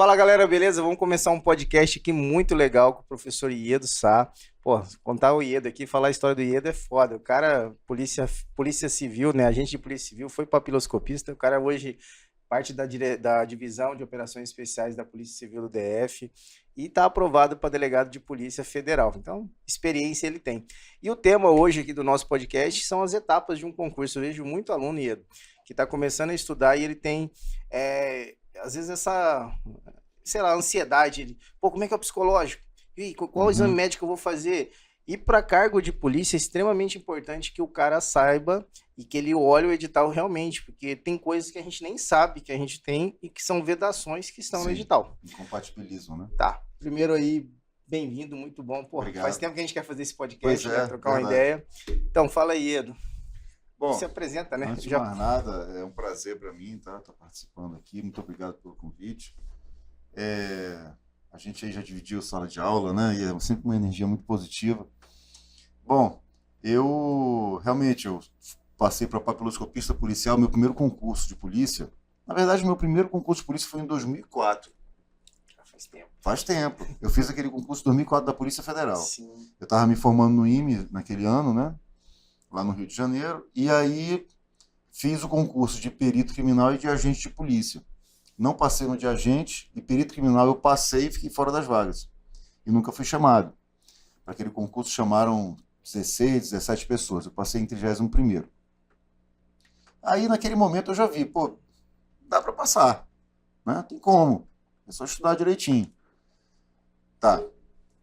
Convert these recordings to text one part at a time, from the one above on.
Fala galera, beleza? Vamos começar um podcast aqui muito legal com o professor Iedo Sá. Pô, contar o Iedo aqui, falar a história do Iedo é foda. O cara, polícia civil, né? Agente de polícia civil, foi papiloscopista. O cara hoje parte da divisão de operações especiais da Polícia Civil do DF e está aprovado para delegado de Polícia Federal. Então, experiência ele tem. E o tema hoje aqui do nosso podcast são as etapas de um concurso. Eu vejo muito aluno, Iedo, que está começando a estudar e ele tem, às vezes, essa, sei lá, ansiedade. Pô, como é que é o psicológico? E qual exame médico eu vou fazer? E para cargo de polícia é extremamente importante que o cara saiba e que ele olhe o edital realmente, porque tem coisas que a gente nem sabe que a gente tem e que são vedações que estão no edital. Incompatibilismo, né? Tá. Primeiro aí, bem-vindo, muito bom. Pô, Obrigado. Faz tempo que a gente quer fazer esse podcast, Pois é, trocar verdade. uma ideia. Então, fala aí, Edo. Bom, se apresenta, né? Antes de mais nada, é um prazer para mim estar participando aqui. Muito obrigado pelo convite. A gente aí já dividiu sala de aula, né? E é sempre uma energia muito positiva. Bom, eu passei para papiloscopista policial, meu primeiro concurso de polícia. Na verdade, meu primeiro concurso de polícia foi em 2004. Já faz tempo. Faz tempo. Eu fiz aquele concurso em 2004 da Polícia Federal. Sim. Eu estava me formando no IME naquele ano, né? Lá no Rio de Janeiro. E aí fiz o concurso de perito criminal e de agente de polícia. Não passei no de agente e perito criminal eu passei e fiquei fora das vagas. E nunca fui chamado. Para aquele concurso chamaram 16, 17 pessoas. Eu passei em 31º. Aí naquele momento eu já vi, pô, dá para passar, né? Tem como. É só estudar direitinho. Tá.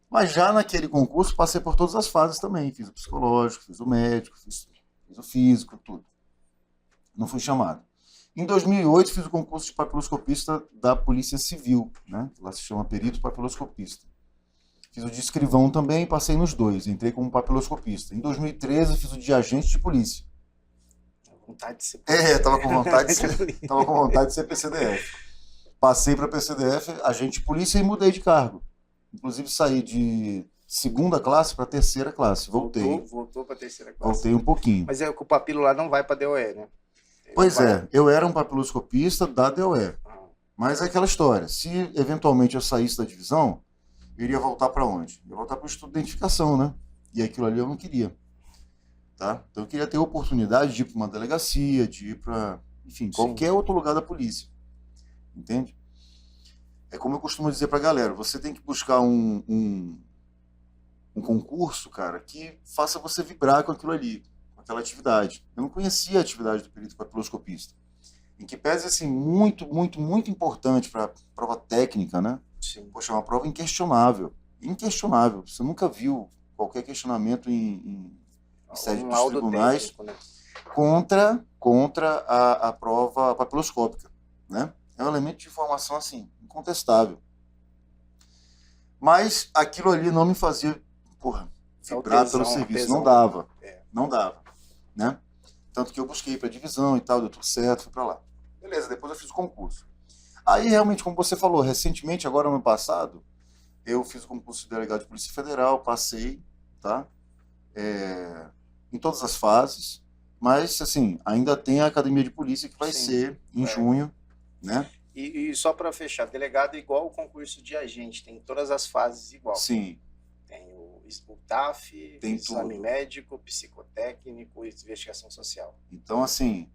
Mas já naquele concurso passei por todas as fases também. Fiz o psicológico, fiz o médico, fiz o físico, tudo. Não fui chamado. Em 2008 fiz o concurso de papiloscopista da Polícia Civil, né? Lá se chama perito papiloscopista. Fiz o de escrivão também, passei nos dois. Entrei como papiloscopista. Em 2013 fiz o de agente de polícia. Vontade de ser tava com vontade de ser PCDF. Passei para PCDF, agente de polícia e mudei de cargo. Inclusive saí de segunda classe para terceira classe. Voltei. Voltou para terceira classe. Voltei um pouquinho. Mas é que o papilo lá não vai para DOE, né? Pois é, eu era um papiloscopista da DOE. Mas é aquela história. Se eventualmente eu saísse da divisão, eu iria voltar para onde? Eu ia voltar para o estudo de identificação, né? E aquilo ali eu não queria. Tá? Então eu queria ter a oportunidade de ir para uma delegacia, de ir para, enfim, qualquer outro lugar da polícia. Entende? É como eu costumo dizer para a galera, você tem que buscar um concurso, cara, que faça você vibrar com aquilo ali, com aquela atividade. Eu não conhecia a atividade do perito papiloscopista. Em que pese, assim, muito, muito, muito importante para a prova técnica, né? Sim. Poxa, é uma prova inquestionável. Inquestionável. Você nunca viu qualquer questionamento em sede dos tribunais técnico, né? contra a prova papiloscópica, né? É um elemento de informação, assim, incontestável. Mas aquilo ali não me fazia, vibrar pelo serviço. Não dava. Não dava, né? Tanto que eu busquei para divisão e tal, deu tudo certo, fui para lá. Beleza, depois eu fiz o concurso. Aí, realmente, como você falou, recentemente, agora ano passado, eu fiz o concurso de delegado de Polícia Federal, passei, tá? Em todas as fases, mas, assim, ainda tem a Academia de Polícia que vai ser em junho, né? E só para fechar, delegado é igual o concurso de agente, tem todas as fases igual. Sim. Tem o TAF, tem exame tudo. médico, psicotécnico e investigação social. Então, assim,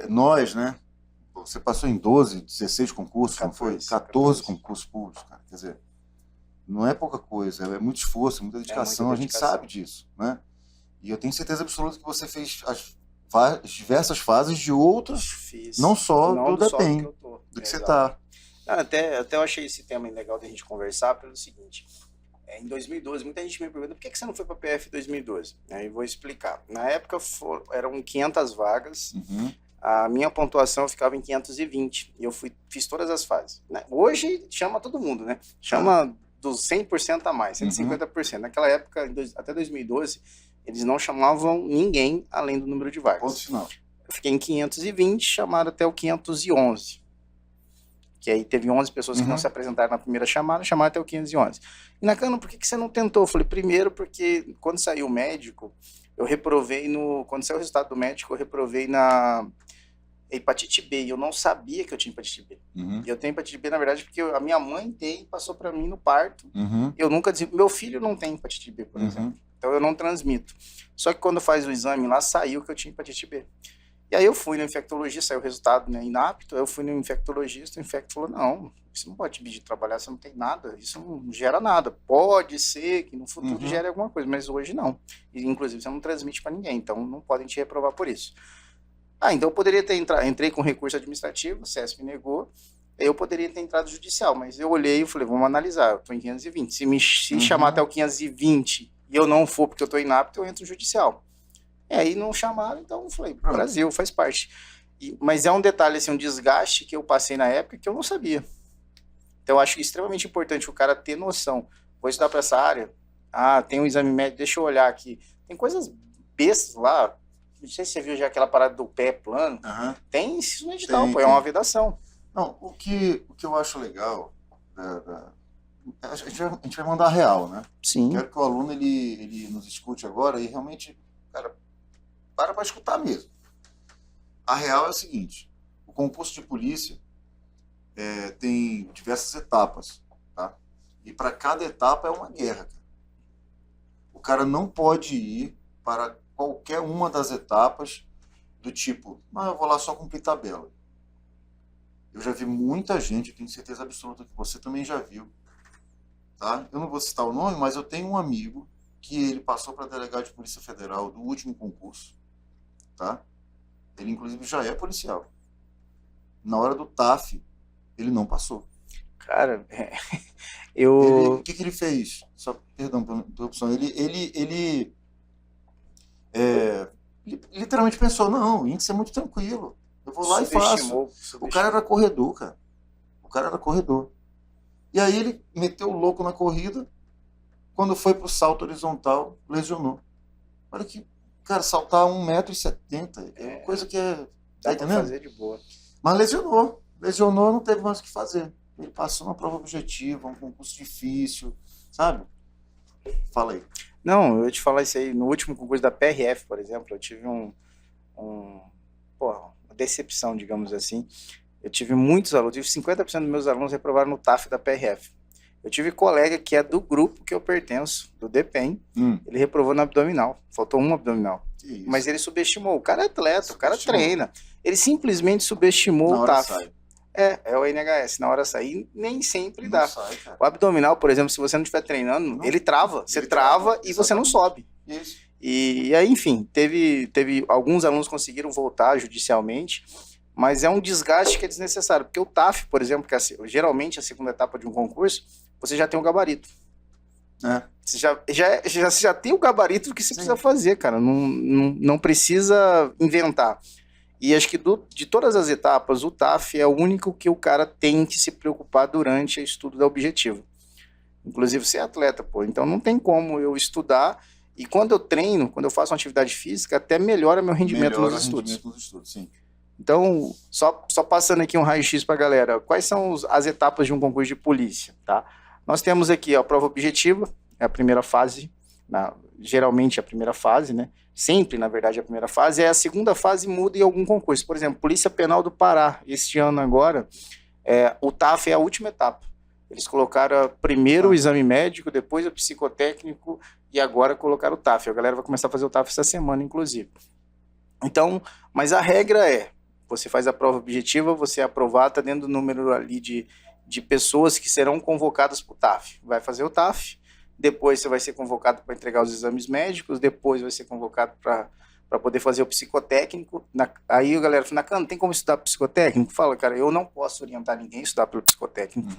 nós, né? Você passou em 12, 16 concursos, 14, não foi? 14 concursos públicos, cara. Quer dizer, não é pouca coisa, é muito esforço, muita dedicação, a gente sabe disso, né? E eu tenho certeza absoluta que você fez as diversas fases de outros, não só do DEPEN, do que você está. Até eu achei esse tema legal da gente conversar pelo seguinte, em 2012, muita gente me pergunta por que você não foi para a PF em 2012? Aí eu vou explicar. Na época eram 500 vagas, a minha pontuação ficava em 520, e eu fiz todas as fases. Hoje chama todo mundo, né? Chama dos 100% a mais, 150%. Naquela época, até 2012, eles não chamavam ninguém além do número de vagas. Ponto final. Eu fiquei em 520, chamaram até o 511. Que aí teve 11 pessoas que não se apresentaram na primeira chamada, chamaram até o 511. E Nakano, por que você não tentou? Eu falei, primeiro porque quando saiu o médico, eu reprovei quando saiu o resultado do médico, eu reprovei hepatite B, e eu não sabia que eu tinha hepatite B. Uhum. E eu tenho hepatite B, na verdade, porque a minha mãe tem, passou para mim no parto. Uhum. Eu nunca meu filho não tem hepatite B, por exemplo. Então eu não transmito. Só que quando faz o exame lá, saiu que eu tinha hepatite B. E aí eu fui no infectologista, saiu o resultado, né, inapto, eu fui no infectologista, o infecto falou, não, isso não pode te pedir de trabalhar, você não tem nada, isso não gera nada. Pode ser que no futuro gere alguma coisa, mas hoje não. E, inclusive, você não transmite para ninguém, então não podem te reprovar por isso. Então eu poderia ter entrado, entrei com recurso administrativo, o CESP negou, eu poderia ter entrado judicial, mas eu olhei e falei, vamos analisar, eu estou em 520, se chamar até o 520 e eu não for porque eu estou inapto, eu entro judicial. E aí não chamaram, então eu falei, Brasil, faz parte. Mas é um detalhe, assim, um desgaste que eu passei na época que eu não sabia. Então eu acho extremamente importante o cara ter noção, vou estudar para essa área, tem um exame médico, deixa eu olhar aqui, tem coisas bestas lá. Não sei se você viu já aquela parada do pé plano. Tem isso no edital, é uma vedação. Não, o que eu acho legal, a gente vai mandar real, né? Sim. Quero que o aluno ele nos escute agora e realmente, cara, para escutar mesmo. A real é o seguinte, o concurso de polícia tem diversas etapas, tá? E para cada etapa é uma guerra, cara. O cara não pode ir para qualquer uma das etapas do tipo, eu vou lá só cumprir tabela. Eu já vi muita gente, eu tenho certeza absoluta que você também já viu, tá? Eu não vou citar o nome, mas eu tenho um amigo que ele passou para delegado de Polícia Federal do último concurso, tá? Ele inclusive já é policial. Na hora do TAF, ele não passou. Cara, O que ele fez? Só, perdão pela interrupção. Ele literalmente pensou, não, o índice é muito tranquilo. Eu vou lá e faço. O cara era corredor, cara. O cara era corredor. E aí ele meteu o louco na corrida. Quando foi pro salto horizontal, lesionou. Olha que, cara, saltar 1,70 m é uma coisa que dá pra fazer de boa. Mas lesionou. Lesionou, não teve mais o que fazer. Ele passou na prova objetiva, um concurso difícil, sabe? Fala aí. Não, eu ia te falar isso aí. No último concurso da PRF, por exemplo, eu tive uma decepção, digamos assim. Eu tive muitos alunos, 50% dos meus alunos reprovaram no TAF da PRF. Eu tive colega que é do grupo que eu pertenço, do DPEM, ele reprovou no abdominal, faltou um abdominal. Isso. Mas ele subestimou, o cara é atleta, o cara treina. Ele simplesmente subestimou o TAF. Sai. É o NHS, na hora sair, nem sempre dá. Sai, o abdominal, por exemplo, se você não estiver treinando, ele trava. Você trava e você não sobe. Isso. E aí, enfim, teve alguns alunos conseguiram voltar judicialmente, mas é um desgaste que é desnecessário. Porque o TAF, por exemplo, que geralmente a segunda etapa de um concurso, você já tem um gabarito. Você já tem o gabarito do que você precisa fazer, cara. Não precisa inventar. E acho que de todas as etapas, o TAF é o único que o cara tem que se preocupar durante o estudo da objetiva. Inclusive, você é atleta, então não tem como eu estudar. E quando eu treino, quando eu faço uma atividade física, até melhora meu rendimento nos estudos. Sim. Então, só passando aqui um raio-x para a galera, quais são as etapas de um concurso de polícia, tá? Nós temos aqui a prova objetiva, é a primeira fase, geralmente a primeira fase, né? Sempre, na verdade, a primeira fase. A segunda fase muda em algum concurso. Por exemplo, Polícia Penal do Pará, este ano agora, o TAF é a última etapa. Eles colocaram primeiro o exame médico, depois o psicotécnico e agora colocaram o TAF. A galera vai começar a fazer o TAF essa semana, inclusive. Então, mas a regra você faz a prova objetiva, você é aprovado, está dentro do número ali de pessoas que serão convocadas para o TAF. Vai fazer o TAF, depois você vai ser convocado para entregar os exames médicos, depois vai ser convocado para poder fazer o psicotécnico. Aí a galera fala, Nakano, tem como estudar psicotécnico? Fala, cara, eu não posso orientar ninguém a estudar pelo psicotécnico.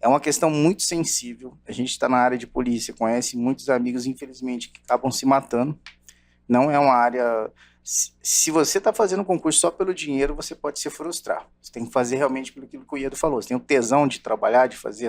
É uma questão muito sensível. A gente está na área de polícia, conhece muitos amigos, infelizmente, que acabam se matando. Não é uma área... Se você está fazendo um concurso só pelo dinheiro, você pode se frustrar. Você tem que fazer realmente pelo que o Iedo falou. Você tem o tesão de trabalhar, de fazer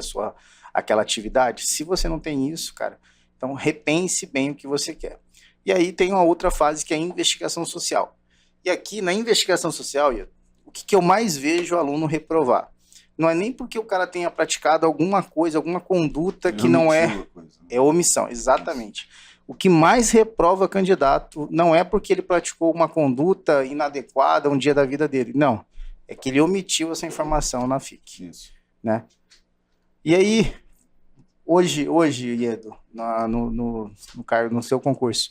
aquela atividade. Se você não tem isso, cara, então repense bem o que você quer. E aí tem uma outra fase que é a investigação social. E aqui, na investigação social, Iedo, o que eu mais vejo o aluno reprovar? Não é nem porque o cara tenha praticado alguma coisa, alguma conduta que não é... É omissão, exatamente. O que mais reprova candidato não é porque ele praticou uma conduta inadequada um dia da vida dele. Não. É que ele omitiu essa informação na FIC. Isso. Né? E aí, hoje Iedo, no seu concurso,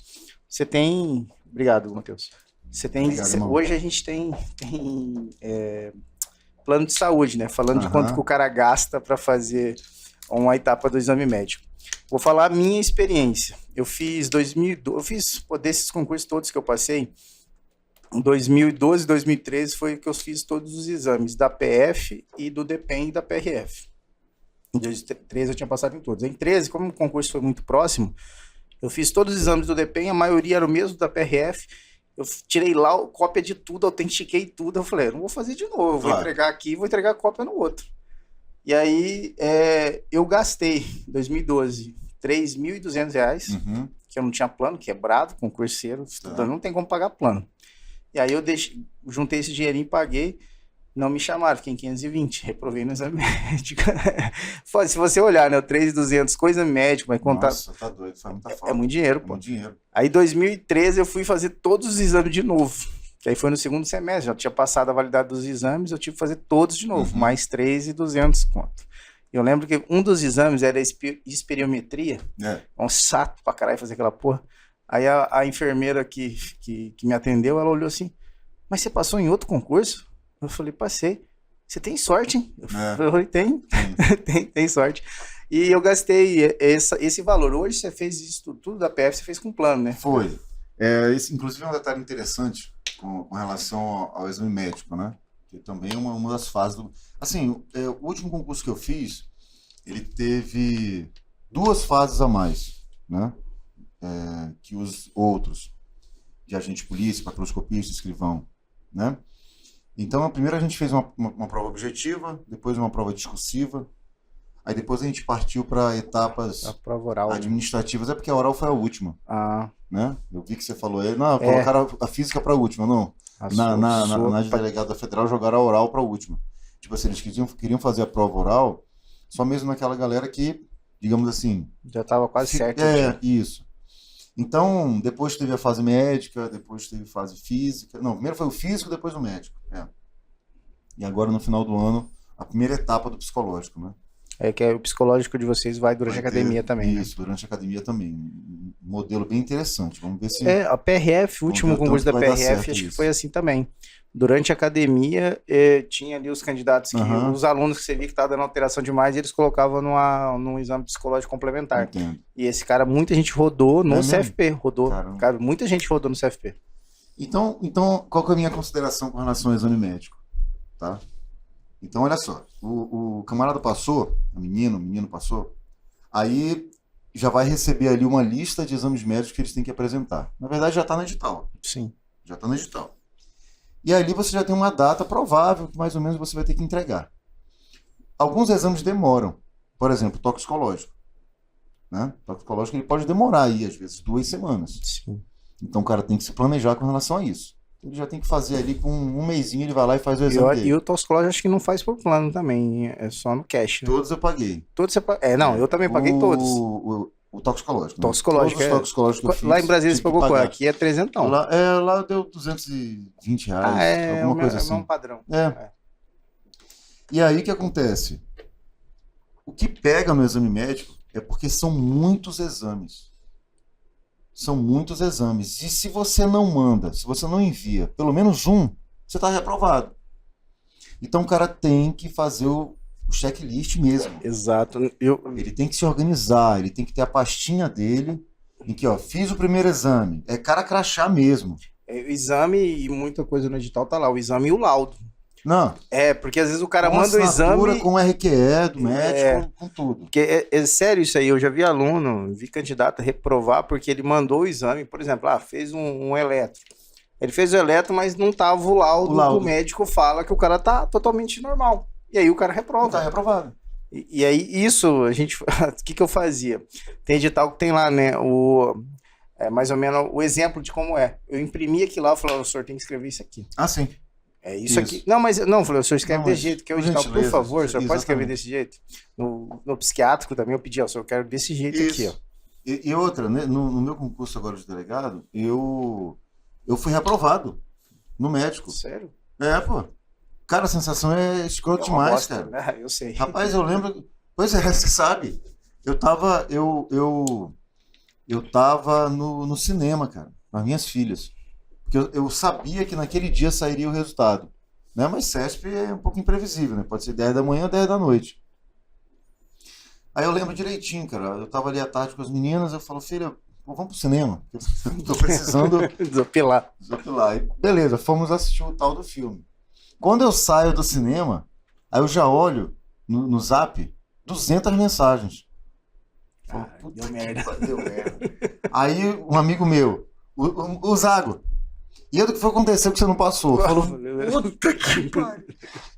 você tem... Obrigado, Matheus. Você tem... Obrigado, hoje a gente tem plano de saúde, né? Falando de quanto que o cara gasta para fazer uma etapa do exame médico. Vou falar a minha experiência. Eu fiz desses concursos todos que eu passei, em 2012, 2013 foi que eu fiz todos os exames da PF e do DPEM e da PRF. Em 2013 eu tinha passado em todos. Em 2013, como o concurso foi muito próximo, eu fiz todos os exames do DPEM, a maioria era o mesmo da PRF. Eu tirei lá cópia de tudo, autentiquei tudo. Eu falei, não vou fazer de novo, vou entregar aqui, vou entregar a cópia no outro. E aí eu gastei, em 2012, R$3.200, que eu não tinha plano, quebrado, concurseiro, estudando, não tem como pagar plano. E aí eu juntei esse dinheirinho e paguei, não me chamaram, fiquei em 520, reprovei no exame médico. Se você olhar, né, o 3.200, coisa médica, vai contar... Nossa, tá doido, faz muita falta. É muito dinheiro, pô. Muito dinheiro. Aí em 2013 eu fui fazer todos os exames de novo, que aí foi no segundo semestre, já tinha passado a validade dos exames, eu tive que fazer todos de novo, mais 3.200 conto. Eu lembro que um dos exames era esperiometria, um saco pra caralho fazer aquela porra. Aí a enfermeira que me atendeu, ela olhou assim, mas você passou em outro concurso? Eu falei, passei. Você tem sorte, hein? Eu falei, tem. Tem sorte. E eu gastei esse valor. Hoje você fez isso tudo da PF, você fez com plano, né? Foi. Esse, inclusive, é um detalhe interessante com relação ao exame médico, né? Que também é uma das fases do... Assim, o último concurso que eu fiz, ele teve 2 fases a mais, né? Que os outros, de agente de polícia, papiloscopista, escrivão, né? Então, primeiro a gente fez uma prova objetiva, depois uma prova discursiva, aí depois a gente partiu para etapas administrativas, porque a oral foi a última, né? Eu vi que você falou aí, não, colocaram a física para a última, não. Na delegada federal jogaram a oral para a última. Tipo assim, eles queriam fazer a prova oral, só mesmo naquela galera que, digamos assim... Já estava quase certo. Isso. Então, depois teve a fase médica, depois teve fase física. Não, primeiro foi o físico, depois o médico. E agora, no final do ano, a primeira etapa do psicológico, né? Que o psicológico de vocês vai durante a academia também, Isso, né? Durante a academia também. Um modelo bem interessante. Vamos ver se... a PRF, o último concurso da PRF, acho que foi assim também. Durante a academia, tinha ali os candidatos, os alunos que você via que estavam dando alteração demais, eles colocavam num exame psicológico complementar. Entendo. E esse cara, muita gente rodou no CFP. Cara, muita gente rodou no CFP. Então, qual que é a minha consideração com relação ao exame médico? Tá? Então, olha só. O camarada passou, o menino passou, aí já vai receber ali uma lista de exames médicos que eles têm que apresentar. Na verdade, já está no edital. Sim. Já está no edital. E ali você já tem uma data provável que mais ou menos você vai ter que entregar. Alguns exames demoram. Por exemplo, toxicológico. Né? Toxicológico ele pode demorar aí, às vezes, 2 semanas. Sim. Então o cara tem que se planejar com relação a isso. Ele já tem que fazer ali com um mêsinho, ele vai lá e faz o exame dele. E o toxicológico acho que não faz por plano também, é só no cash. Né? Todos eu paguei. Todos você não, eu também paguei todos. O toxicológico. Né? Toxicológico, todos os toxicológicos que eu fiz, lá em Brasília você pagou quanto? Aqui é 300. Lá deu R$220, alguma coisa assim. É um padrão. E aí o que acontece? O que pega no exame médico é porque são muitos exames. São muitos exames. E se você não manda, se você não envia pelo menos um, você está reprovado. Então o cara tem que fazer o checklist mesmo. Exato. Ele tem que se organizar, ele tem que ter a pastinha dele, em que, fiz o primeiro exame. É cara crachá mesmo. O exame e muita coisa no edital tá lá, o exame e o laudo. Não. Porque às vezes o cara manda o exame... com RQE do médico, com tudo. Porque é sério isso aí, eu já vi aluno, vi candidato reprovar porque ele mandou o exame, por exemplo, fez um eletro. Ele fez o eletro, mas não tava o laudo. O médico fala que o cara tá totalmente normal. E aí o cara reprova. Tá reprovado. E aí isso, a gente... O que eu fazia? Tem edital que tem lá, né, mais ou menos o exemplo de como é. Eu imprimi aqui lá, eu falei, o senhor tem que escrever isso aqui. Sim. É isso aqui. Não, eu falei, o senhor escreve desse jeito, que é o edital, por favor, o senhor pode escrever desse jeito. No psiquiátrico também eu pedi, o senhor quero desse jeito aqui, ó. E outra, né? No meu concurso agora de delegado, eu fui reprovado no médico. Sério? Pô. Cara, a sensação é escroto É uma demais, bosta, cara. né? Eu sei. Rapaz, eu lembro. Pois é, você sabe. Eu tava no cinema, cara, com as minhas filhas. Porque eu sabia que naquele dia sairia o resultado. Né? Mas CESP é um pouco imprevisível, né? Pode ser 10 da manhã ou 10 da noite. Aí eu lembro direitinho, cara. Eu tava ali à tarde com as meninas, eu falo, filha, pô, vamos pro cinema. Eu tô precisando Desopilar. desopilar. E beleza, fomos assistir o tal do filme. Quando eu saio do cinema, aí eu já olho no Zap 200 mensagens. Falo, puta Deu que merda. deu merda. Aí um amigo meu, o Zago, e o que foi acontecer que você não passou? Falou, puta que pariu.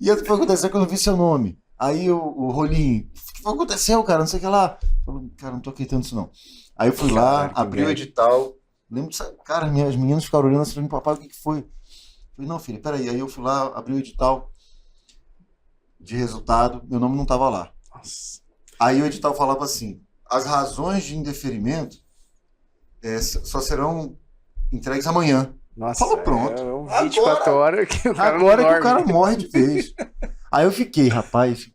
E o que foi acontecer que eu não vi seu nome? Aí o Rolinho, o que foi aconteceu, cara? Não sei o que lá. Falou, cara, não tô acreditando isso não. Aí eu fui lá, abri o edital. Lembro, cara, minhas meninas ficaram olhando assim, papai, o que foi? Eu falei, não, filha, peraí. Aí eu fui lá, abri o edital de resultado, meu nome não tava lá. Nossa. Aí o edital falava assim, as razões de indeferimento só serão entregues amanhã. Nossa, Falou, pronto. É um 24 horas que o cara Agora não que o cara dorme. morre de vez. Aí eu fiquei, rapaz,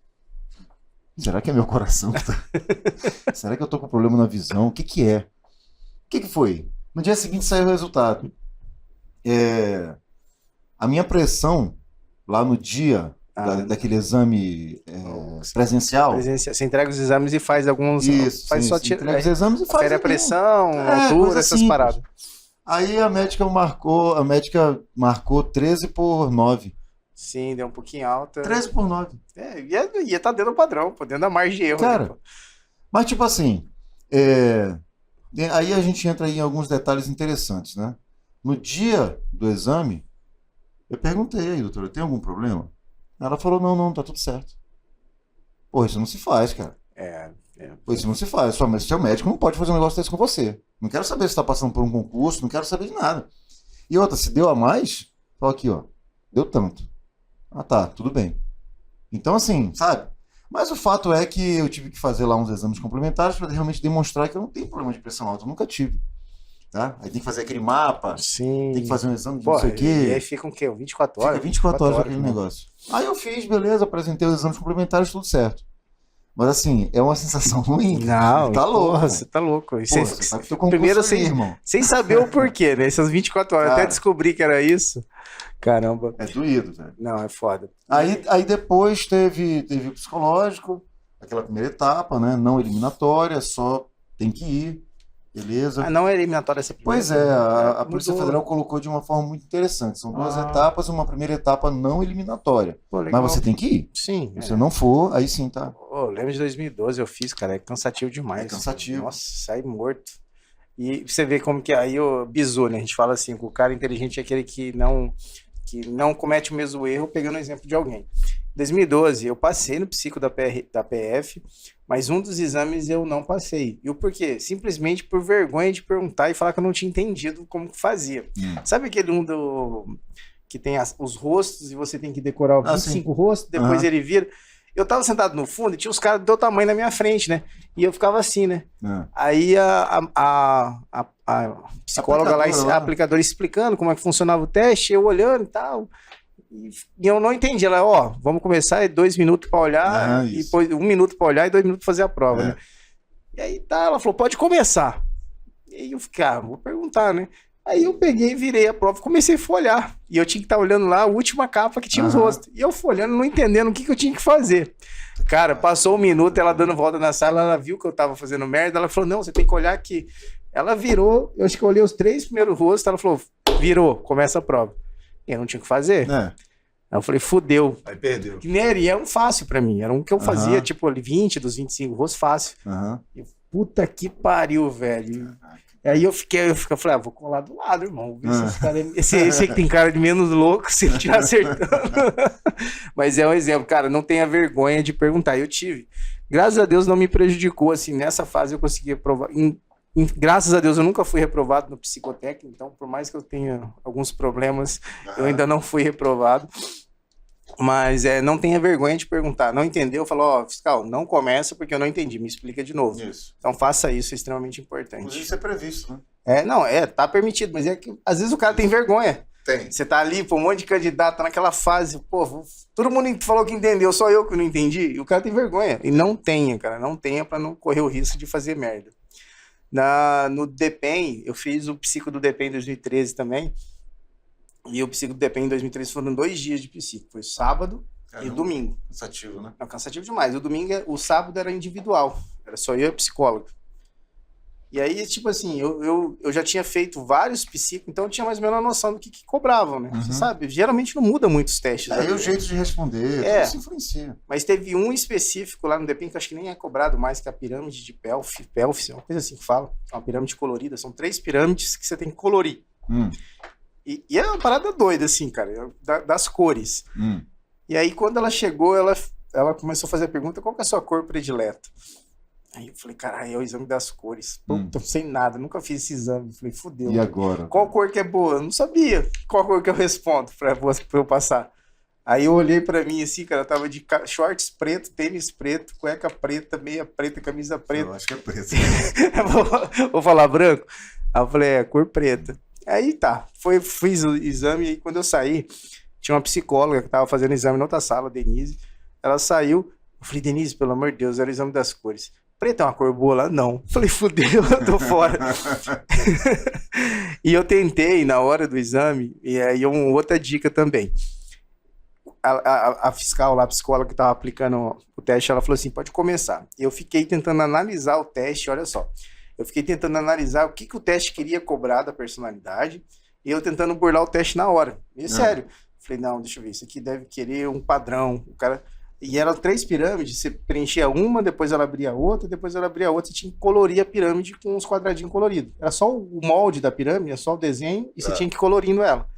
será que é meu coração? Será que eu tô com problema na visão? O que que é? O que que foi? No dia seguinte saiu o resultado. A minha pressão, lá no dia daquele exame presencial... Você entrega os exames e faz alguns... Isso, faz sim, só você entrega os exames e faz Confere a aquilo. pressão, altura, coisa essas simples. paradas. Aí a médica marcou 13/9. Sim, deu um pouquinho alta. 13/9. Ia estar dentro do padrão, pô, dentro da margem de erro. Cara, né, pô? mas tipo assim, aí a gente entra em alguns detalhes interessantes, né? No dia do exame, eu perguntei aí, doutora, tem algum problema? Ela falou, não, tá tudo certo. Pô, isso não se faz, cara. Pô, isso não se faz. Mas seu médico não pode fazer um negócio desse com você. Não quero saber se tá passando por um concurso, não quero saber de nada. E outra, se deu a mais, fala aqui, ó, deu tanto. Ah, tá, tudo bem. Então, assim, sabe? Mas o fato é que eu tive que fazer lá uns exames complementares para realmente demonstrar que eu não tenho problema de pressão alta, eu nunca tive. Tá? Aí tem que fazer aquele mapa, Sim. tem que fazer um exame de Pô, não sei o e quê. aí fica o quê? 24 horas? Fica 24 horas aquele né? negócio. Aí eu fiz, beleza, apresentei os exames complementares, tudo certo. Mas assim, é uma sensação ruim. Não, Tá louco. porra, você tá louco. E Pô, você sabe que teu concurso primeiro aí, irmão. sem saber o porquê, né? Essas 24 horas, Cara. até descobrir que era isso. Caramba. É doído, velho. Não, é foda. Aí depois teve o psicológico, aquela primeira etapa, né? Não eliminatória, só tem que ir, beleza? Ah, não é eliminatória essa primeira. Pois é, a Polícia mudou. Federal colocou de uma forma muito interessante. São duas Ah. etapas, uma primeira etapa não eliminatória. Pô, legal. Mas você tem que ir. Sim. Se você não for, aí sim, tá? Pô, eu lembro de 2012 eu fiz, cara, é cansativo demais. É cansativo. Nossa, sai morto. E você vê como que aí o bizu, né? A gente fala assim, que o cara inteligente é aquele que não comete o mesmo erro, pegando o exemplo de alguém. Em 2012, eu passei no psico da PF, mas um dos exames eu não passei. E o porquê? Simplesmente por vergonha de perguntar e falar que eu não tinha entendido como que fazia. Sabe aquele que tem os rostos e você tem que decorar 25 rostos, depois ele vira... Eu tava sentado no fundo e tinha os caras do teu tamanho na minha frente, né? E eu ficava assim, né? Aí a psicóloga lá, a aplicadora explicando como é que funcionava o teste, eu olhando e tal. E eu não entendi. Ela, ó, vamos começar, 2 minutos pra olhar, e depois 1 minuto pra olhar e 2 minutos pra fazer a prova, né? E aí tá, ela falou, pode começar. E aí eu fiquei, vou perguntar, né? Aí eu peguei, virei a prova e comecei a folhar. E eu tinha que estar olhando lá a última capa que tinha os rostos. E eu folhando, não entendendo o que eu tinha que fazer. Cara, passou 1 minuto, ela dando volta na sala, ela viu que eu tava fazendo merda, ela falou, não, você tem que olhar aqui. Ela virou, eu acho que eu olhei os 3 primeiros rostos, ela falou, virou, começa a prova. E eu não tinha o que fazer. Aí eu falei, fudeu. Aí perdeu. E era um fácil pra mim, era um que eu fazia, tipo, ali 20 dos 25 rostos, fácil. E, puta que pariu, velho. Aí eu falei, vou colar do lado, irmão. Esse que tem cara de menos louco, se ele estiver acertando. Mas é um exemplo, cara, não tenha vergonha de perguntar. Eu tive. Graças a Deus não me prejudicou, assim, nessa fase eu consegui aprovar. Graças a Deus eu nunca fui reprovado no psicotécnico, então por mais que eu tenha alguns problemas, eu ainda não fui reprovado. Mas não tenha vergonha de perguntar. Não entendeu? Falou, ó, fiscal, não começa porque eu não entendi. Me explica de novo. Isso. Então faça isso, é extremamente importante. Inclusive isso é previsto, né? Não, tá permitido, mas é que às vezes o cara tem vergonha. Tem. Você tá ali, pô, um monte de candidato, tá naquela fase, pô, todo mundo falou que entendeu, só eu que não entendi. E o cara tem vergonha. E não tenha, cara, não tenha pra não correr o risco de fazer merda. No DEPEN, eu fiz o psico do DEPEN em 2013 também. E o psico do DEPEN em 2013 foram 2 dias de psico. Foi sábado e domingo. Cansativo, né? Não, cansativo demais. O sábado era individual. Era só eu e a psicóloga. E aí, tipo assim, eu já tinha feito vários psicos, então eu tinha mais ou menos a noção do que cobravam, né? Você sabe, geralmente não muda muito os testes. Aí o jeito de responder, tudo isso influencia. Mas teve um específico lá no DEPEN que eu acho que nem é cobrado mais, que é a pirâmide de Pelfs, uma coisa assim que fala. É uma pirâmide colorida, são 3 pirâmides que você tem que colorir. E é uma parada doida, assim, cara, das cores. E aí, quando ela chegou, ela começou a fazer a pergunta, qual que é a sua cor predileta? Aí eu falei, caralho, é o exame das cores. Puta, sem nada, nunca fiz esse exame. Eu falei, fudeu. E agora? Qual cor que é boa? Eu não sabia qual cor que eu respondo pra eu passar. Aí eu olhei pra mim assim, cara, tava de shorts preto, tênis preto, cueca preta, meia preta, camisa preta. Eu acho que é preto. Vou falar branco? Aí eu falei, cor preta. Aí tá, fiz o exame e quando eu saí, tinha uma psicóloga que tava fazendo exame na outra sala, Denise. Ela saiu, eu falei, Denise, pelo amor de Deus, era o exame das cores. Preto é uma cor boa lá? Não. Falei, fudeu, eu tô fora. E eu tentei na hora do exame, e aí outra dica também. A fiscal lá, a psicóloga que tava aplicando o teste, ela falou assim, pode começar. Eu fiquei tentando analisar o teste, olha só. Eu fiquei tentando analisar o que o teste queria cobrar da personalidade, e eu tentando burlar o teste na hora. E sério. Falei, não, deixa eu ver, isso aqui deve querer um padrão. O cara... E eram 3 pirâmides, você preenchia uma, depois ela abria outra, depois ela abria outra, e tinha que colorir a pirâmide com uns quadradinhos coloridos. Era só o molde da pirâmide, era só o desenho, e você tinha que ir colorindo ela.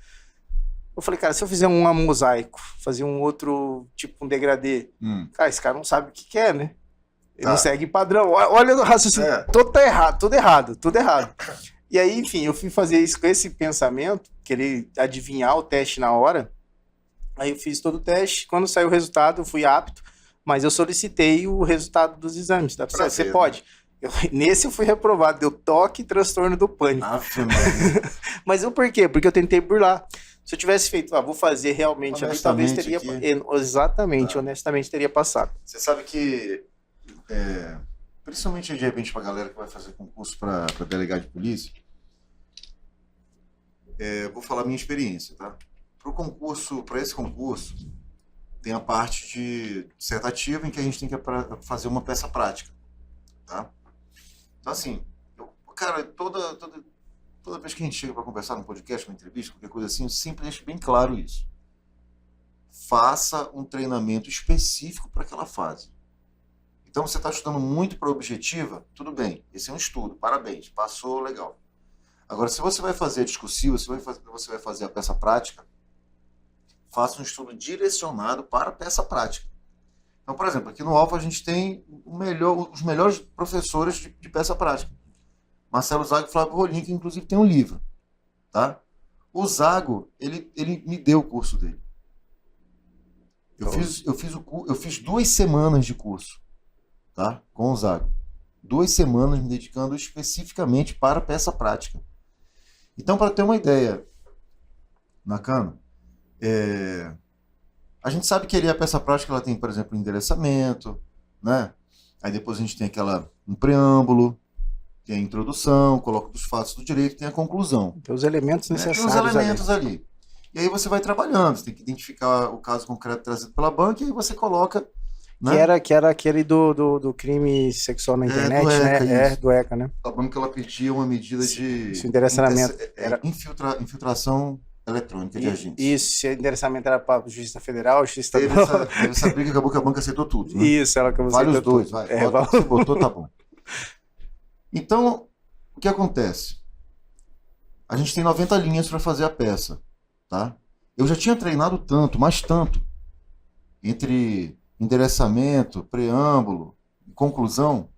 Eu falei, cara, se eu fizer um mosaico, fazer um outro, tipo um degradê, cara, esse cara não sabe o que quer, né? Ele não segue padrão. Olha o raciocínio, tudo errado. E aí, enfim, eu fui fazer isso com esse pensamento, querer adivinhar o teste na hora. Aí eu fiz todo o teste, quando saiu o resultado eu fui apto, mas eu solicitei o resultado dos exames, tá? Você pode. Nesse eu fui reprovado, deu toque e transtorno do pânico. Mas o porquê? Porque eu tentei burlar. Se eu tivesse feito, vou fazer realmente, ali, talvez teria... Exatamente, honestamente teria passado. Você sabe que, principalmente de repente pra galera que vai fazer concurso para delegado de polícia, vou falar a minha experiência, tá? Para esse concurso, tem a parte de dissertativa em que a gente tem que fazer uma peça prática, tá? Então, assim, cara, toda vez que a gente chega para conversar num podcast, uma entrevista, qualquer coisa assim, eu sempre deixo bem claro isso. Faça um treinamento específico para aquela fase. Então, você está estudando muito para objetiva, tudo bem, esse é um estudo, parabéns, passou, legal. Agora, se você vai fazer a discursiva, se você vai fazer a peça prática, faça um estudo direcionado para a peça prática. Então, por exemplo, aqui no Alfa a gente tem os melhores professores de peça prática. Marcelo Zago e Flávio Rolim, que inclusive tem um livro. Tá? O Zago, ele me deu o curso dele. Eu fiz 2 semanas de curso, tá? Com o Zago. 2 semanas me dedicando especificamente para a peça prática. Então, para ter uma ideia, Nakano, a gente sabe que ali a peça prática ela tem, por exemplo, endereçamento, né? Aí depois a gente tem um preâmbulo, tem a introdução, coloca os fatos do direito, tem a conclusão. Tem os elementos necessários. Tem os elementos ali. E aí você vai trabalhando, você tem que identificar o caso concreto trazido pela banca e aí você coloca... Né? Que era aquele do crime sexual na internet, né? Do ECA, né? A banca ela pedia uma medida de... Esse endereçamento. Infiltração eletrônica de agentes. Isso, se o endereçamento era para a Justiça Federal, Justiça Estadual. Teve essa briga, acabou que a banca aceitou tudo. Né? Isso, ela acabou aceitou tudo. Vale os dois, vai. Bota, você botou, tá bom. Então, o que acontece? A gente tem 90 linhas para fazer a peça, tá? Eu já tinha treinado tanto, mas tanto, entre endereçamento, preâmbulo e conclusão,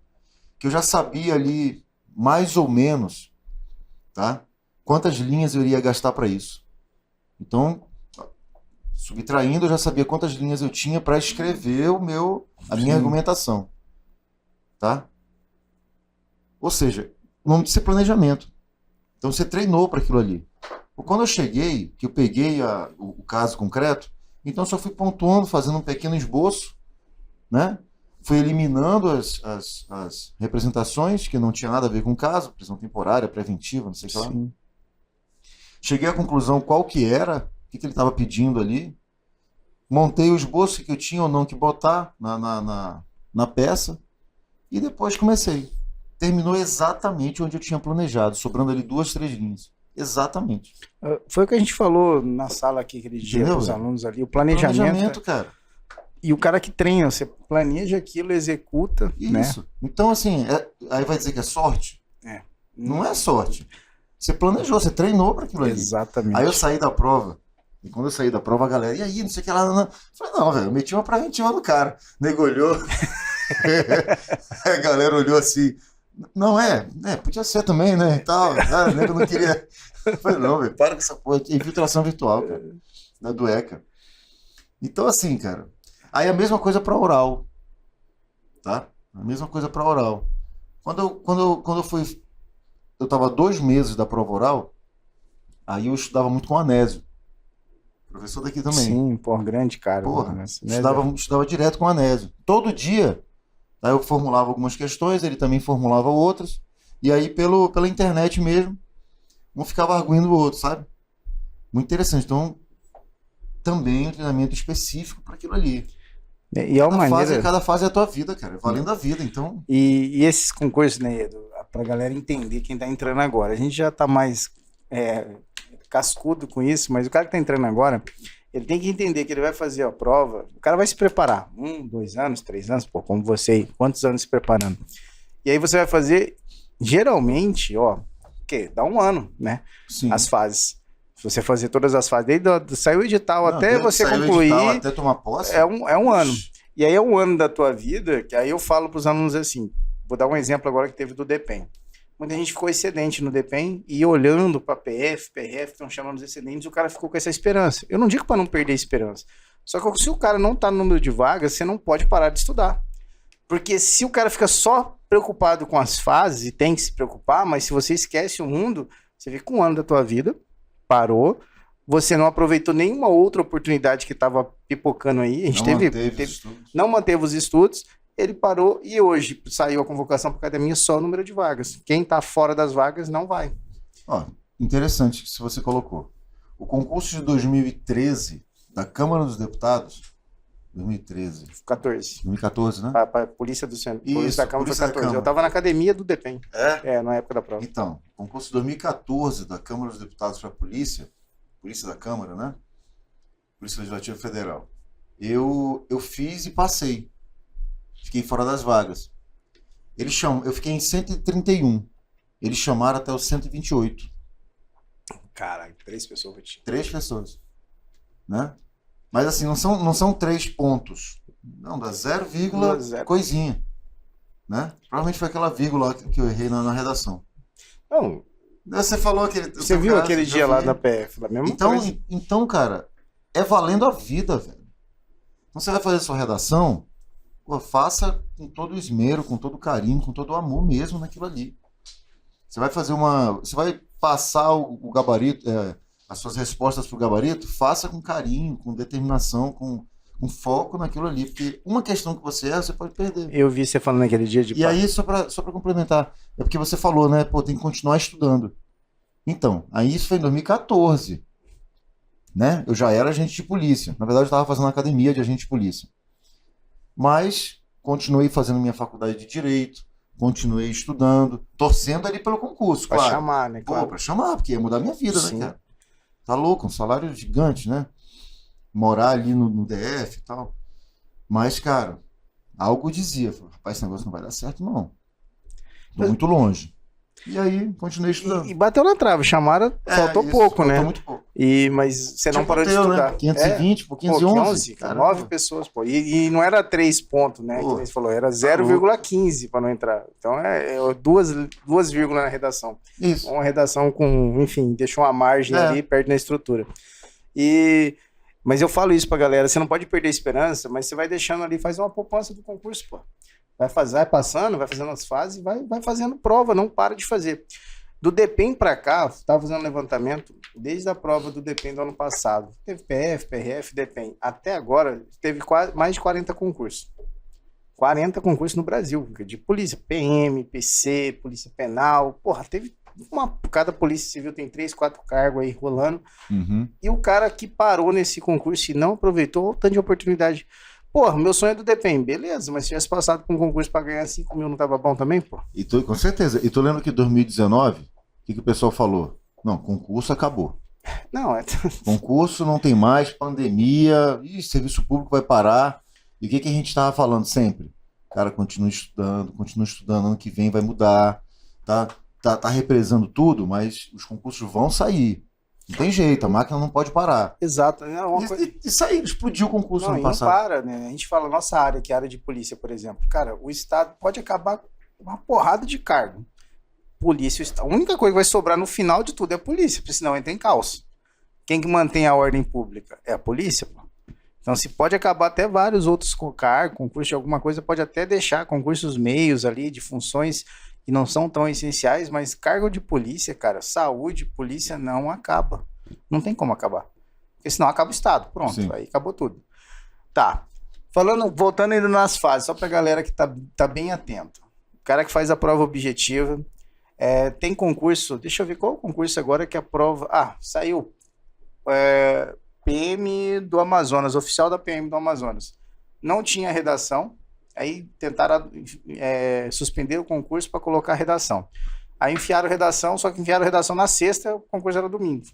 que eu já sabia ali, mais ou menos, tá? Quantas linhas eu iria gastar para isso. Então, Subtraindo, eu já sabia quantas linhas eu tinha para escrever a minha argumentação. Tá? Ou seja, o nome disso é planejamento. Então você treinou para aquilo ali. Quando eu cheguei, que eu peguei o caso concreto, então eu só fui pontuando, fazendo um pequeno esboço, né? Fui eliminando as representações que não tinha nada a ver com o caso, prisão temporária, preventiva, não sei o que lá. Cheguei à conclusão qual que era, o que ele estava pedindo ali. Montei o esboço que eu tinha ou não que botar na peça. E depois comecei. Terminou exatamente onde eu tinha planejado, sobrando ali 2, 3 linhas. Exatamente. Foi o que a gente falou na sala aqui aquele dia para os alunos ali, o planejamento, cara. E o cara que treina, você planeja aquilo, executa, isso. Né? Então, assim, aí vai dizer que é sorte? Não é sorte. Você planejou, você treinou para aquilo ali. Exatamente. Aí eu saí da prova, e quando eu saí da prova, a galera, e aí, não sei o que lá, não. Falei, não, velho, eu meti uma preventiva no cara. O nego olhou, a galera olhou assim, não podia ser também, né, e tal, o nego não queria. Eu falei, não, velho, para com essa porra aqui, infiltração virtual, cara, da ECA. Então, assim, cara, aí a mesma coisa para oral, tá? A mesma coisa para oral. Quando eu fui, eu tava 2 meses da prova oral, aí eu estudava muito com o Anésio. Professor daqui também. Sim, grande cara. Porra, estudava direto com o Anésio. Todo dia. Aí eu formulava algumas questões, ele também formulava outras. E aí, pela internet mesmo, um ficava arguindo o outro, sabe? Muito interessante. Então, também um treinamento específico para aquilo ali. E é uma maneira... Cada fase é a tua vida, cara. Valendo a vida, então... E esses concursos, né, Edu? Pra galera entender quem tá entrando agora. A gente já tá mais... cascudo com isso, mas o cara que tá entrando agora, ele tem que entender que ele vai fazer a prova, o cara vai se preparar, 1, 2 anos, 3 anos, como você, quantos anos se preparando? E aí você vai fazer, geralmente, dá 1 ano, né? Sim. As fases. Se você fazer todas as fases, desde saiu o edital até você concluir, até tomar posse, é um ano. E aí é 1 ano da tua vida, que aí eu falo pros alunos assim, vou dar um exemplo agora que teve do DPEM. Muita gente ficou excedente no DPEM e olhando para PF, PRF, estão chamando os excedentes, e o cara ficou com essa esperança. Eu não digo para não perder a esperança. Só que se o cara não tá no número de vagas, você não pode parar de estudar. Porque se o cara fica só preocupado com as fases, e tem que se preocupar, mas se você esquece o mundo, você fica com 1 ano da tua vida, parou, você não aproveitou nenhuma outra oportunidade que estava pipocando aí. A gente não manteve os estudos. Ele parou e hoje saiu a convocação para a academia só o número de vagas. Quem está fora das vagas não vai. Interessante se você colocou. O concurso de 2013 da Câmara dos Deputados, 2014, né? Para Polícia do Centro. Polícia da Câmara foi 14. Eu estava na academia do DPEM. Na época da prova. Então, o concurso de 2014 da Câmara dos Deputados para a Polícia da Câmara, né? Polícia Legislativa Federal. Eu fiz e passei. Fiquei fora das vagas. Eu fiquei em 131. Eles chamaram até os 128. Caralho, 3 pessoas. 3 pessoas. Né? Mas assim, não são 3 pontos. Não, dá 0, coisinha. Né? Provavelmente foi aquela vírgula que eu errei na redação. Não. Você falou aquele... Você viu aquele dia lá da PF, da mesma coisa? Então, cara, é valendo a vida, velho. Então você vai fazer sua redação... faça com todo o esmero, com todo o carinho, com todo o amor mesmo naquilo ali. Você vai fazer você vai passar o gabarito, as suas respostas para o gabarito, faça com carinho, com determinação, com foco naquilo ali. Porque uma questão que você erra, você pode perder. Eu vi você falando naquele dia de... E aí, só para complementar, é porque você falou, né? Tem que continuar estudando. Então, aí isso foi em 2014. Né? Eu já era agente de polícia. Na verdade, eu estava fazendo academia de agente de polícia. Mas continuei fazendo minha faculdade de Direito, continuei estudando, torcendo ali pelo concurso, pra chamar, né? Claro. Pra chamar, porque ia mudar minha vida, Sim. né, cara? Tá louco, um salário gigante, né? Morar ali no DF e tal. Mas, cara, algo dizia, rapaz, esse negócio não vai dar certo, não. Tô muito longe. E aí, continuei estudando. E bateu na trave, chamaram, faltou pouco, né? Faltou muito pouco. Mas você não parou de estudar. Né? 520 por 511. 9 pessoas, pô. E não era 3 pontos, né? Que você falou, era 0,15 para não entrar. Então é 2 vírgulas na redação. Isso. Uma redação com, enfim, deixou uma margem ali perto da estrutura. E Mas eu falo isso pra galera, você não pode perder a esperança, mas você vai deixando ali, faz uma poupança do concurso, pô. Vai passando, vai fazendo as fases, vai fazendo prova, não para de fazer. Do DEPEN pra cá, tava fazendo levantamento, desde a prova do DEPEN do ano passado, teve PF, PRF, DEPEN, até agora teve mais de 40 concursos. 40 concursos no Brasil, de polícia, PM, PC, polícia penal, porra, teve cada polícia civil tem 3, 4 cargos aí rolando, e o cara que parou nesse concurso e não aproveitou o tanto de oportunidade. Porra, meu sonho é do DEPEN, beleza, mas se tivesse passado com um concurso pra ganhar 5 mil não tava bom também, pô? Com certeza, e tô lendo que em 2019, o que o pessoal falou? Não, concurso acabou. Não, concurso não tem mais, pandemia, serviço público vai parar. E o que a gente estava falando sempre? Cara, continua estudando, ano que vem vai mudar, tá represando tudo, mas os concursos vão sair. Não tem jeito, a máquina não pode parar. Exato. E saiu, explodiu o concurso no passado. Não para, né? A gente fala, nossa área, que é a área de polícia, por exemplo. Cara, o Estado pode acabar com uma porrada de cargo. Polícia, a única coisa que vai sobrar no final de tudo é a polícia, porque senão entra em caos. Quem que mantém a ordem pública? É a polícia, pô. Então, se pode acabar até vários outros cargos, concurso de alguma coisa, pode até deixar concursos meios ali, de funções que não são tão essenciais, mas cargo de polícia, cara, saúde, polícia não acaba. Não tem como acabar. Porque senão acaba o Estado, pronto, Sim. Aí acabou tudo. Tá, voltando ainda nas fases, só pra galera que tá bem atento. O cara que faz a prova objetiva, tem concurso, deixa eu ver qual é o concurso agora que a prova... saiu. PM do Amazonas, oficial da PM do Amazonas. Não tinha redação, aí tentaram suspender o concurso para colocar a redação. Aí enfiaram redação, só que enfiaram redação na sexta, o concurso era domingo.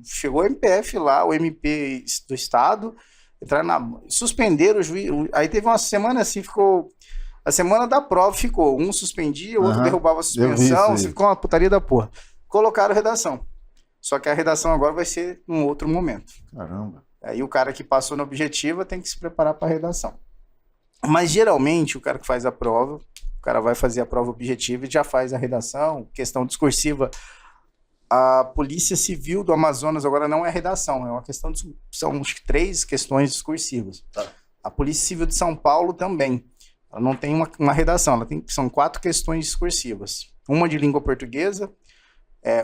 Chegou o MPF lá, o MP do Estado, suspenderam o juiz, aí teve uma semana assim, a semana da prova ficou, um suspendia, o outro derrubava a suspensão, ficou uma putaria da porra. Colocaram redação. Só que a redação agora vai ser num outro momento. Caramba. Aí o cara que passou na objetiva tem que se preparar para a redação. Mas geralmente o cara que faz a prova, o cara vai fazer a prova objetiva e já faz a redação, questão discursiva. A Polícia Civil do Amazonas agora não é redação, é uma questão são acho que 3 questões discursivas. Tá. A Polícia Civil de São Paulo também. Ela não tem uma redação, são 4 questões discursivas. Uma de língua portuguesa,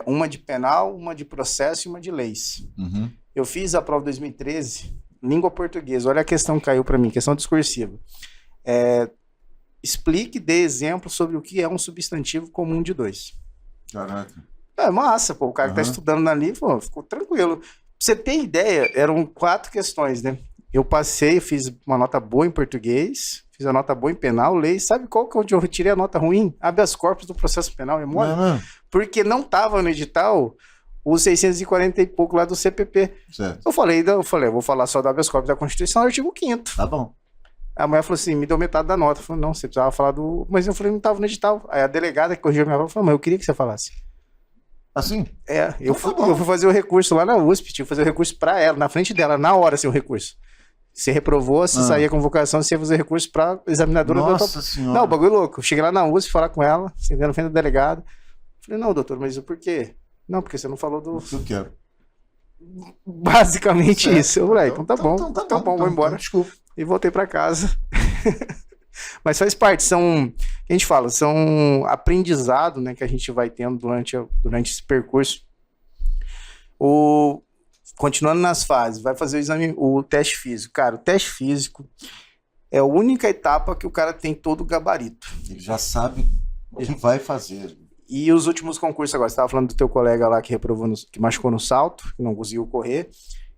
uma de penal, uma de processo e uma de leis. Eu fiz a prova 2013, língua portuguesa. Olha a questão que caiu para mim, questão discursiva. Explique, dê exemplo sobre o que é um substantivo comum de 2. Caraca. É massa, pô. O cara que tá estudando ali, pô, ficou tranquilo. Pra você ter ideia, eram 4 questões, né? Eu passei, fiz uma nota boa em português, fiz a nota boa em penal, lei. Sabe qual que é onde eu retirei a nota ruim? Habeas corpus do processo penal, é mole? Porque não tava no edital os 640 e pouco lá do CPP. Certo. Eu falei, vou falar só do habeas corpus da Constituição, artigo 5º. Tá bom. A mulher falou assim, me deu metade da nota. Eu falei, não, você precisava falar do... Mas eu falei, não tava no edital. Aí a delegada que corrigiu a minha prova falou, mas eu queria que você falasse. Assim? Eu fui fazer o recurso lá na USP, tive que fazer o recurso pra ela, na frente dela, na hora, assim, o recurso. Você reprovou, se saía a convocação, você ia fazer recurso pra examinadora. Nossa senhora. Não, bagulho louco. Eu cheguei lá na USP, falar com ela, sentei na frente da delegada. Falei, não, doutor, mas por quê? Não, porque você não falou do... Eu quero. Basicamente certo. Isso. Eu falei, então tá bom, vou embora. Desculpa. E voltei pra casa. Mas faz parte, a gente fala, são aprendizado, né, que a gente vai tendo durante esse percurso. Continuando nas fases, vai fazer o teste físico. Cara, o teste físico é a única etapa que o cara tem todo o gabarito. Ele já sabe o que vai fazer. E os últimos concursos agora, você estava falando do teu colega lá que reprovou, que machucou no salto, que não conseguiu correr.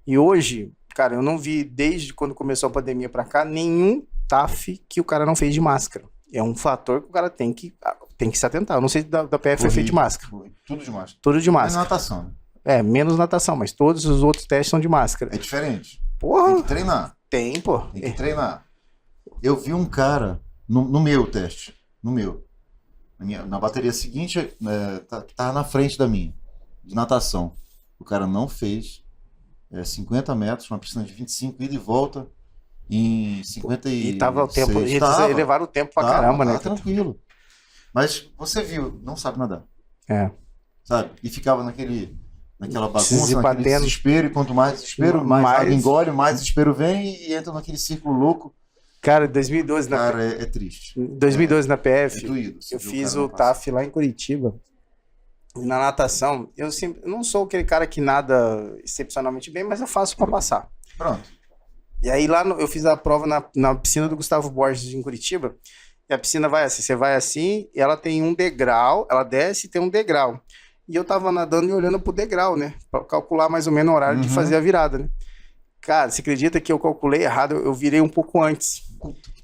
E hoje, cara, eu não vi, desde quando começou a pandemia pra cá, nenhum TAF que o cara não fez de máscara. É um fator que o cara tem que se atentar. Eu não sei se da PF foi feito de máscara. Tudo de máscara. Tudo de máscara. Menos natação. Menos natação, mas todos os outros testes são de máscara. É diferente. Porra. Tem que treinar. Tem, pô. Tem que treinar. Eu vi um cara, no meu teste, na bateria seguinte, tava na frente da minha, de natação. O cara não fez 50 metros, uma piscina de 25, ida e volta, em 56. E tava o tempo, eles elevaram o tempo pra caramba, né? Tranquilo. Mas você viu, não sabe nadar. É. Sabe? E ficava naquele naquela Precisa ir bagunça, naquele batendo. desespero, e quanto mais desespero, mais água engole, mais desespero vem e entra naquele círculo louco. Cara, 2012 Cara, é triste. 2012 na É PF, doído. Você eu vê o fiz cara o não passar. TAF lá em Curitiba. E na natação, eu não sou aquele cara que nada excepcionalmente bem, mas eu faço pra passar. Pronto. E aí lá eu fiz a prova na piscina do Gustavo Borges em Curitiba. E a piscina vai assim, você vai assim, e ela tem um degrau, ela desce e tem um degrau. E eu tava nadando e olhando pro degrau, né? Pra calcular mais ou menos o horário de fazer a virada, né? Cara, você acredita que eu calculei errado? Eu virei um pouco antes.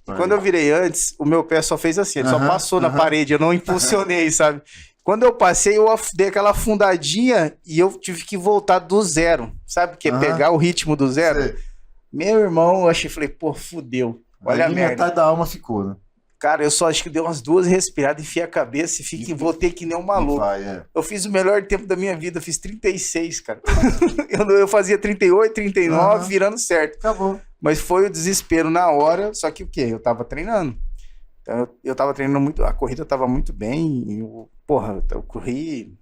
E quando eu virei antes, o meu pé só fez assim, ele só passou na parede, eu não impulsionei, sabe? Quando eu passei, eu dei aquela afundadinha e eu tive que voltar do zero, sabe? Que é pegar o ritmo do zero. Sei. Meu irmão, eu achei, falei, pô, fudeu. Olha Aí a merda. metade da alma ficou, né? Cara, eu só acho que dei umas 2 respiradas, enfiei a cabeça e voltei que nem um maluco. Vai. Eu fiz o melhor tempo da minha vida, eu fiz 36, cara. eu fazia 38, 39, virando certo. Acabou. Mas foi o desespero na hora, só que o quê? Eu tava treinando. Então, eu tava treinando muito, a corrida tava muito bem. Eu corri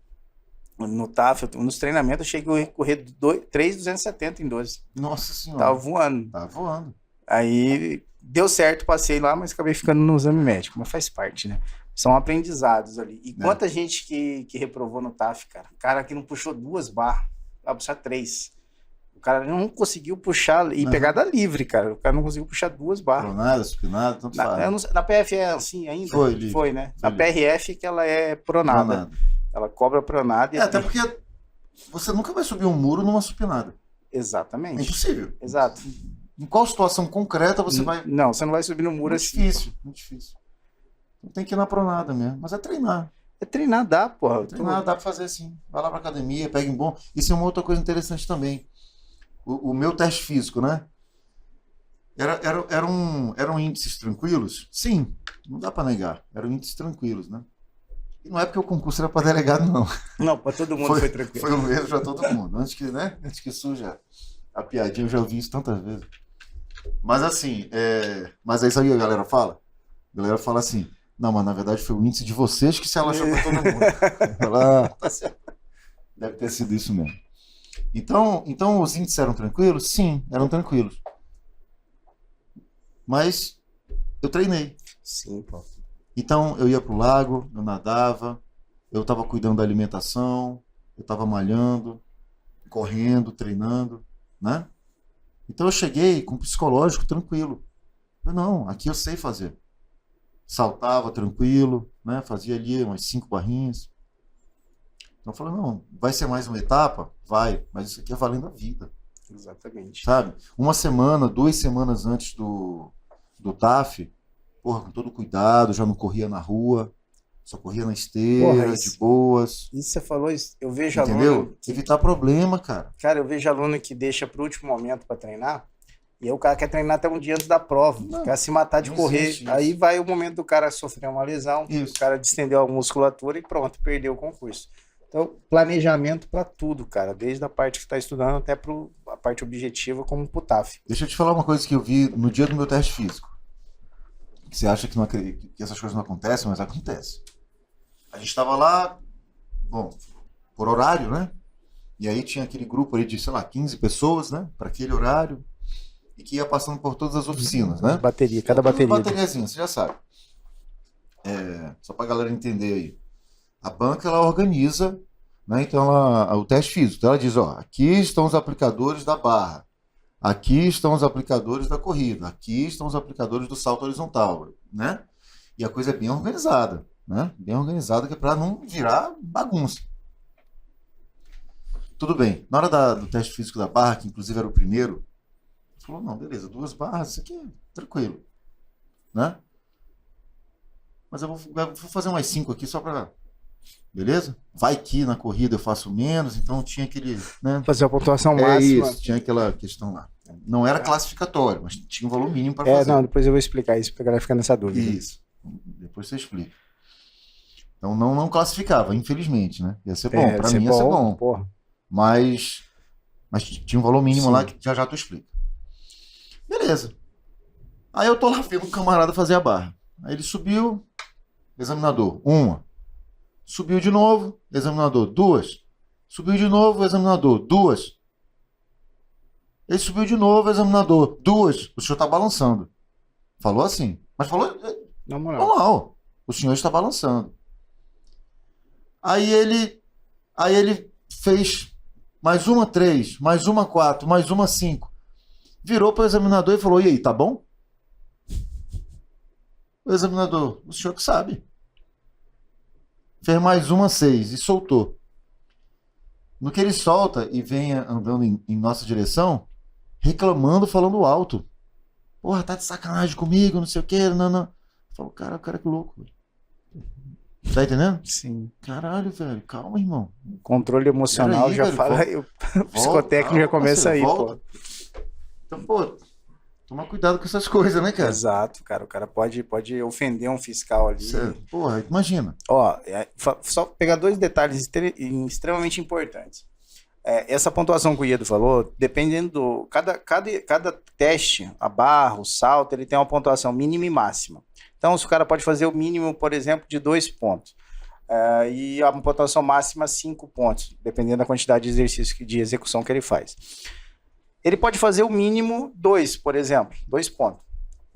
no TAF, nos treinamentos, eu cheguei a correr 3,270 em 12. Nossa senhora. Tava voando. Tava voando. Aí deu certo, passei lá, mas acabei ficando no exame médico. Mas faz parte, né? São aprendizados ali. E quanta gente que reprovou no TAF, cara? O cara que não puxou 2 barras, vai puxar 3. O cara não conseguiu puxar e pegada livre, cara. O cara não conseguiu puxar 2 barras. Pronada, supinada, tanto faz. Na PF é assim ainda? Foi, né? Foi na PRF que ela é pronada. Ela cobra pronada. Até porque você nunca vai subir um muro numa supinada. Exatamente. É impossível. Exato. Em qual situação concreta você vai... Não, você não vai subir no muro assim. Muito difícil. Então tem que ir na pronada mesmo. Mas é treinar. É treinar, dá, porra. Treinar dá pra fazer assim. Vai lá pra academia, pega em bom. Isso é uma outra coisa interessante também. O meu teste físico, né? Eram índices tranquilos? Sim, não dá pra negar. Eram índices tranquilos, né? E não é porque o concurso era pra delegado, não. Não, pra todo mundo foi tranquilo. Foi o mesmo pra todo mundo. Antes que suja a piadinha, eu já ouvi isso tantas vezes. Mas assim, mas aí sabe o que a galera fala? A galera fala assim, não, mas na verdade foi o índice de vocês que se alaxou pra todo mundo. Fala, tá certo. Deve ter sido isso mesmo. Então os índices eram tranquilos? Sim, eram tranquilos. Mas eu treinei. Sim, pô. Então eu ia pro lago, eu nadava, eu estava cuidando da alimentação, eu estava malhando, correndo, treinando, né? Então eu cheguei com o psicológico tranquilo. Não, aqui eu sei fazer. Saltava tranquilo, né? Fazia ali umas 5 barrinhas. Então eu falei, não, vai ser mais uma etapa? Vai, mas isso aqui é valendo a vida. Exatamente. Sabe? 1 semana, 2 semanas antes do TAF, porra, com todo cuidado, já não corria na rua, só corria na esteira, de boas. Isso você falou, eu vejo entendeu? aluno... Evitar problema, cara. Cara, eu vejo aluno que deixa pro último momento pra treinar, e aí o cara quer treinar até um dia antes da prova, quer se matar de correr. Aí vai o momento do cara sofrer uma lesão, o cara distendeu a musculatura e pronto, perdeu o concurso. Então, planejamento pra tudo, cara, desde a parte que tá estudando até a parte objetiva, como pro TAF. Deixa eu te falar uma coisa que eu vi no dia do meu teste físico. Você acha que, que essas coisas não acontecem, mas acontece. A gente estava lá, bom, por horário, né? E aí tinha aquele grupo ali de, sei lá, 15 pessoas, né? Para aquele horário. E que ia passando por todas as oficinas, né? Cada bateria. Bateriazinha, você já sabe. Só pra galera entender aí. A banca, ela organiza, né? Então, o teste físico. Então, ela diz, ó, aqui estão os aplicadores da barra. Aqui estão os aplicadores da corrida. Aqui estão os aplicadores do salto horizontal, né? E a coisa é bem organizada, né? Bem organizada, que é para não virar bagunça. Tudo bem. Na hora do teste físico da barra, que inclusive era o primeiro, falou, não, beleza, 2 barras, isso aqui é tranquilo, né? Mas eu vou fazer umas 5 aqui só para... Beleza? Vai que na corrida eu faço menos, então tinha aquele... Né? Fazer a pontuação máxima. Isso, tinha aquela questão lá. Não era classificatório, mas tinha um valor mínimo para fazer. Não, depois eu vou explicar isso pra galera ficar nessa dúvida. Isso. Depois você explica. Então não classificava, infelizmente, né? Ia ser bom, para mim ia ser bom. Porra. Mas tinha um valor mínimo lá que já tu explica. Beleza. Aí eu tô lá vendo um camarada fazer a barra. Aí ele subiu, examinador, 1. Subiu de novo, examinador, 2. Subiu de novo o examinador. 2. Ele subiu de novo o examinador. 2. O senhor está balançando. Falou assim. Mas falou Na moral. normal. O senhor está balançando. Aí ele fez mais uma 3, mais uma 4, mais uma 5. Virou para o examinador e falou: e aí, tá bom? O examinador: o senhor que sabe. Fez mais uma 6 e soltou. No que ele solta e vem andando em nossa direção, reclamando, falando alto. Porra, tá de sacanagem comigo, não sei o que, não. Falou: cara que louco, velho. Tá entendendo? Sim. Caralho, velho, calma, irmão. Controle emocional Peraí, já velho, fala. O psicotécnico já começa aí, volta. pô. Então, pô, toma cuidado com essas coisas, né, cara? Exato, cara. O cara pode ofender um fiscal ali. Porra, imagina. Ó, só pegar 2 detalhes extremamente importantes. Essa pontuação que o Iedo falou, dependendo do... Cada teste, a barra, o salto, ele tem uma pontuação mínima e máxima. Então, se o cara pode fazer o mínimo, por exemplo, de 2 pontos. E a pontuação máxima, 5 pontos, dependendo da quantidade de exercício de execução que ele faz. Ele pode fazer o mínimo 2, por exemplo, 2 pontos.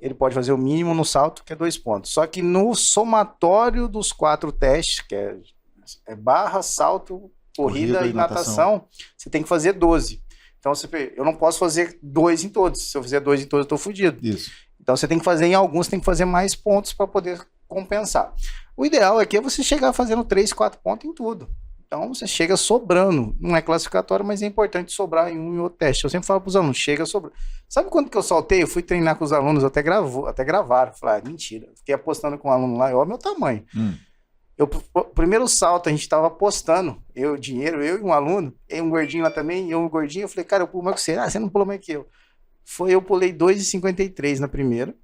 Ele pode fazer o mínimo no salto, que é 2 pontos. Só que no somatório dos 4 testes, que é barra, salto, corrida e natação, você tem que fazer 12. Então, eu não posso fazer 2 em todos. Se eu fizer 2 em todos, eu estou fodido. Isso. Então, você tem que fazer em alguns, tem que fazer mais pontos para poder compensar. O ideal aqui é você chegar fazendo 3, 4 pontos em tudo. Então, você chega sobrando. Não é classificatório, mas é importante sobrar em um e outro teste. Eu sempre falo para os alunos, chega sobrando. Sabe quando que eu soltei? Eu fui treinar com os alunos, até gravaram. Falei: mentira. Fiquei apostando com um aluno lá, olha o meu tamanho. O primeiro salto, a gente estava apostando, eu e um aluno, e um gordinho lá também, e eu um gordinho. Eu falei: cara, eu pulo mais que você. Você não pulou mais que eu. Eu pulei 2,53 na primeira.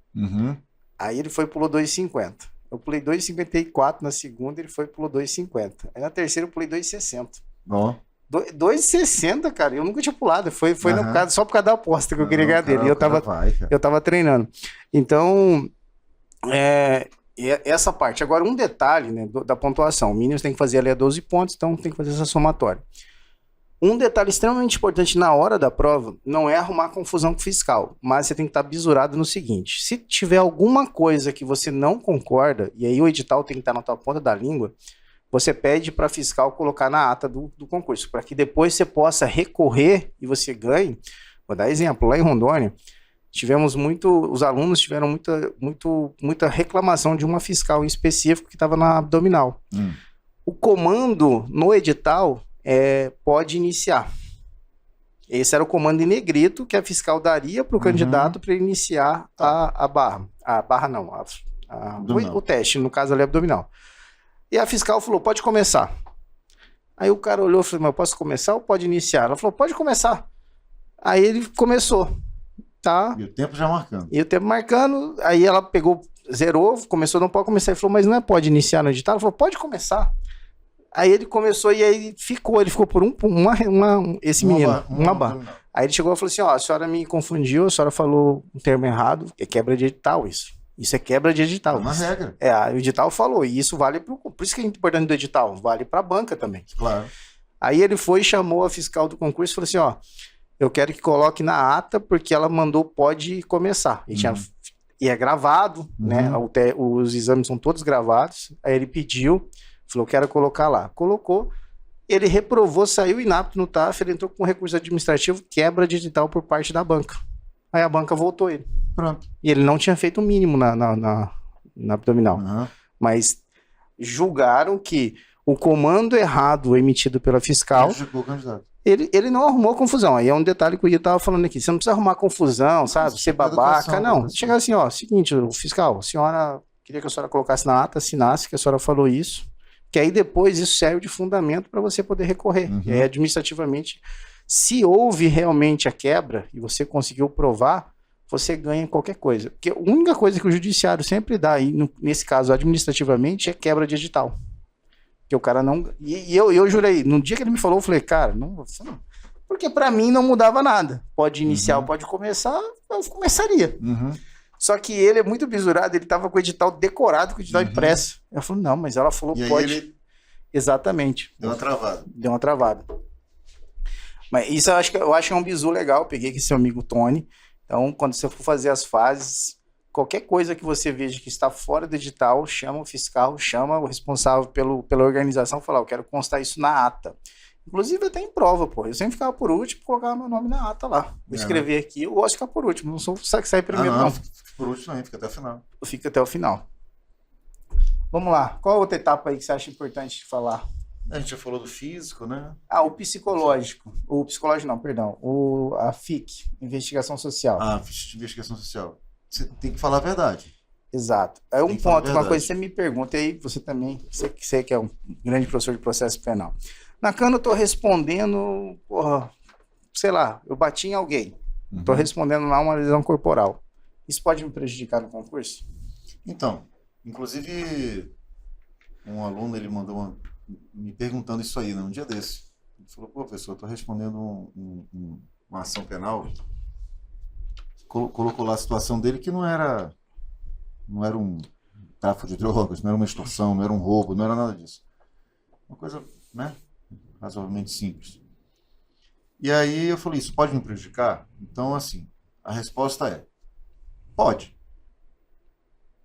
Aí ele pulou 2,50. Eu pulei 2,54 na segunda, ele pulou 2,50. Aí na terceira eu pulei 2,60. Ó. 2,60, cara, eu nunca tinha pulado. Foi no caso, só por causa da aposta que eu queria ganhar dele. E eu tava treinando. Então, essa parte. Agora, um detalhe, né, da pontuação. O mínimo você tem que fazer ali a 12 pontos, então tem que fazer essa somatória. Um detalhe extremamente importante na hora da prova não é arrumar confusão com o fiscal, mas você tem que estar bisurado no seguinte: se tiver alguma coisa que você não concorda, e aí o edital tem que estar na tua ponta da língua, você pede para fiscal colocar na ata do concurso, para que depois você possa recorrer e você ganhe. Vou dar exemplo, lá em Rondônia, os alunos tiveram muita reclamação de uma fiscal em específico que estava na abdominal. O comando no edital pode iniciar. Esse era o comando em negrito que a fiscal daria para o candidato para iniciar a barra. A barra não, o teste, no caso ali abdominal. E a fiscal falou: pode começar. Aí o cara olhou e falou: mas eu posso começar ou pode iniciar? Ela falou: pode começar. Aí ele começou. Tá? E o tempo já marcando. Aí ela zerou, começou, não pode começar. Ele falou: mas não pode iniciar no edital? Ela falou: pode começar. Aí ele começou e aí ele ficou por uma barra. Aí ele chegou e falou assim: ó, a senhora me confundiu, a senhora falou um termo errado, é quebra de edital isso. Isso é quebra de edital. É uma regra. O edital falou, e isso vale por isso que é importante do edital, vale para a banca também. Claro. Aí ele foi e chamou a fiscal do concurso e falou assim: ó, eu quero que coloque na ata, porque ela mandou pode começar. E é gravado, né? Os exames são todos gravados. Aí ele pediu, falou: quero colocar lá. Colocou, ele reprovou, saiu inapto no TAF, ele entrou com recurso administrativo, quebra de edital por parte da banca. Aí a banca voltou ele. Pronto. E ele não tinha feito o mínimo na abdominal. Mas julgaram que o comando errado emitido pela fiscal... prejudicou o candidato. Ele não arrumou confusão. Aí é um detalhe que o Ida estava falando aqui. Você não precisa arrumar confusão, sabe? Ser babaca. Não. Chegar assim, ó, seguinte, o fiscal, a senhora queria que a senhora colocasse na ata, assinasse que a senhora falou isso, que aí depois isso serve de fundamento para você poder recorrer. E aí, administrativamente, se houve realmente a quebra e você conseguiu provar, você ganha qualquer coisa. Porque a única coisa que o judiciário sempre dá, e nesse caso administrativamente, é quebra de edital. Que o cara não... E eu jurei, no dia que ele me falou, eu falei: cara, não... Porque pra mim não mudava nada. Pode iniciar ou pode começar, eu começaria. Só que ele é muito bisurado, ele tava com o edital decorado, com o edital impresso. Eu falei: não, mas ela falou: e pode. Aí ele... Exatamente. Deu uma travada. Deu uma travada. Mas isso eu acho que é um bizu legal. Eu peguei com seu amigo Tony. Então, quando você for fazer as fases, qualquer coisa que você veja que está fora do edital, chama o fiscal, chama o responsável pela organização, fala, eu quero constar isso na ata. Inclusive até em prova, pô. Eu sempre ficava por último, colocava meu nome na ata lá. Vou escrever aqui, eu gosto de ficar por último. Não sou o que sai primeiro, não. Fica por último também, fica até o final. Fica até o final. Vamos lá. Qual a outra etapa aí que você acha importante de falar? A gente já falou do físico, né? O psicológico. O psicológico não, perdão. A FIC, Investigação Social. Ficha de investigação social. Você tem que falar a verdade. Exato. É um Tem que falar a ponto, uma verdade. coisa que você me pergunta, e aí você também, você que é um grande professor de processo penal. Na cana eu tô respondendo, porra, sei lá, eu bati em alguém. Tô respondendo lá uma lesão corporal. Isso pode me prejudicar no concurso? Então, inclusive, um aluno, ele mandou me perguntando isso aí, né, um dia desse. Ele falou, pô, professor, eu tô respondendo uma ação penal. Colocou lá a situação dele que não era um tráfico de drogas, não era uma extorsão, não era um roubo, não era nada disso. Uma coisa, né, razoavelmente simples. E aí eu falei, isso pode me prejudicar? Então, assim, a resposta é, pode.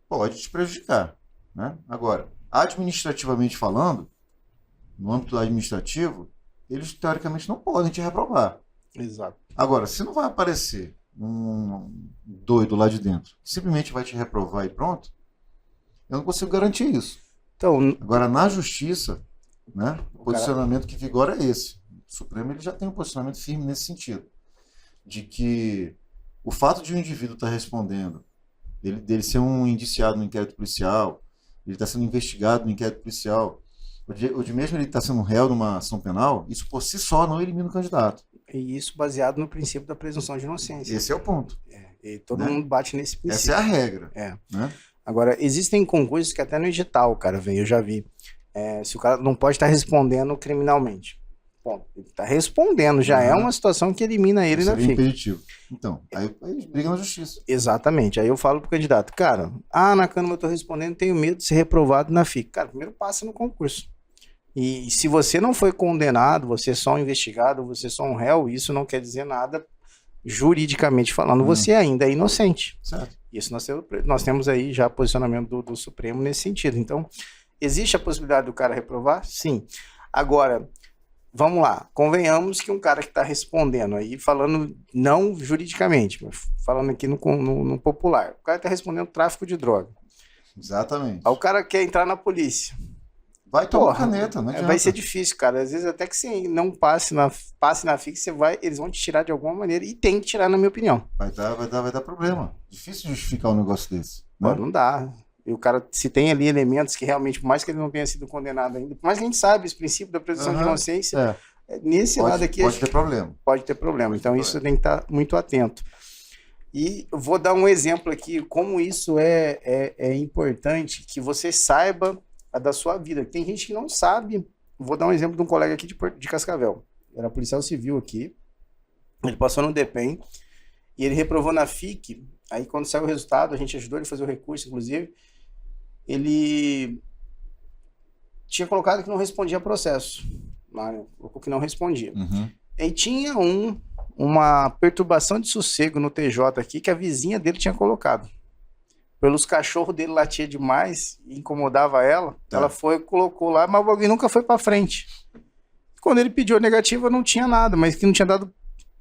Pode te prejudicar, né? Agora, administrativamente falando, no âmbito administrativo, eles teoricamente não podem te reprovar. Exato. Agora, se não vai aparecer um doido lá de dentro, simplesmente vai te reprovar e pronto, eu não consigo garantir isso. Então, agora, na justiça, né, o posicionamento que vigora é esse. O Supremo ele já tem um posicionamento firme nesse sentido, de que o fato de um indivíduo estar respondendo, dele ser um indiciado no inquérito policial, ele está sendo investigado no inquérito policial, ou de mesmo ele estar sendo réu numa ação penal, isso por si só não elimina o candidato. E isso baseado no princípio da presunção de inocência. Esse é o ponto. E todo mundo bate nesse princípio. Essa é a regra. Né? Agora, existem concursos que até no edital, cara, vem, eu já vi. Se o cara não pode estar respondendo criminalmente. Bom, ele está respondendo, já é uma situação que elimina ele na FIC. Impeditivo. Então, aí briga na justiça. Exatamente. Aí eu falo pro candidato, cara, na Câmara eu tô respondendo, tenho medo de ser reprovado na FIC. Cara, primeiro passa no concurso. E se você não foi condenado, você é só um investigado, você é só um réu, isso não quer dizer nada juridicamente falando, você ainda é inocente. Certo. Isso nós temos aí já posicionamento do Supremo nesse sentido. Então, existe a possibilidade do cara reprovar? Sim. Agora, vamos lá, convenhamos que um cara que está respondendo aí, falando não juridicamente, mas falando aqui no popular, o cara está respondendo tráfico de droga. Exatamente. Aí o cara quer entrar na polícia. Vai tomar caneta, não adianta. Vai ser difícil, cara. Às vezes até que você não passe na FIC, eles vão te tirar de alguma maneira, e tem que tirar, na minha opinião. Vai dar problema. Difícil justificar um negócio desse. Né? Não dá. E o cara, se tem ali elementos que realmente, por mais que ele não tenha sido condenado ainda, por mais que a gente sabe esse princípio da presunção de inocência, nesse lado aqui... Pode ter problema. Pode ter problema. Então isso tem que estar muito atento. E vou dar um exemplo aqui, como isso é importante, que você saiba da sua vida. Tem gente que não sabe. Vou dar um exemplo de um colega aqui de Cascavel. Era policial civil aqui. Ele passou no DEPEN e ele reprovou na FIC. Aí quando saiu o resultado, a gente ajudou ele a fazer o recurso, inclusive. Ele tinha colocado que não respondia processo. Colocou que não respondia. E tinha uma perturbação de sossego no TJ aqui que a vizinha dele tinha colocado. Pelos cachorros dele latia demais e incomodava ela, ela colocou lá, mas o bagulho nunca foi pra frente. Quando ele pediu a negativa, não tinha nada, mas que não tinha dado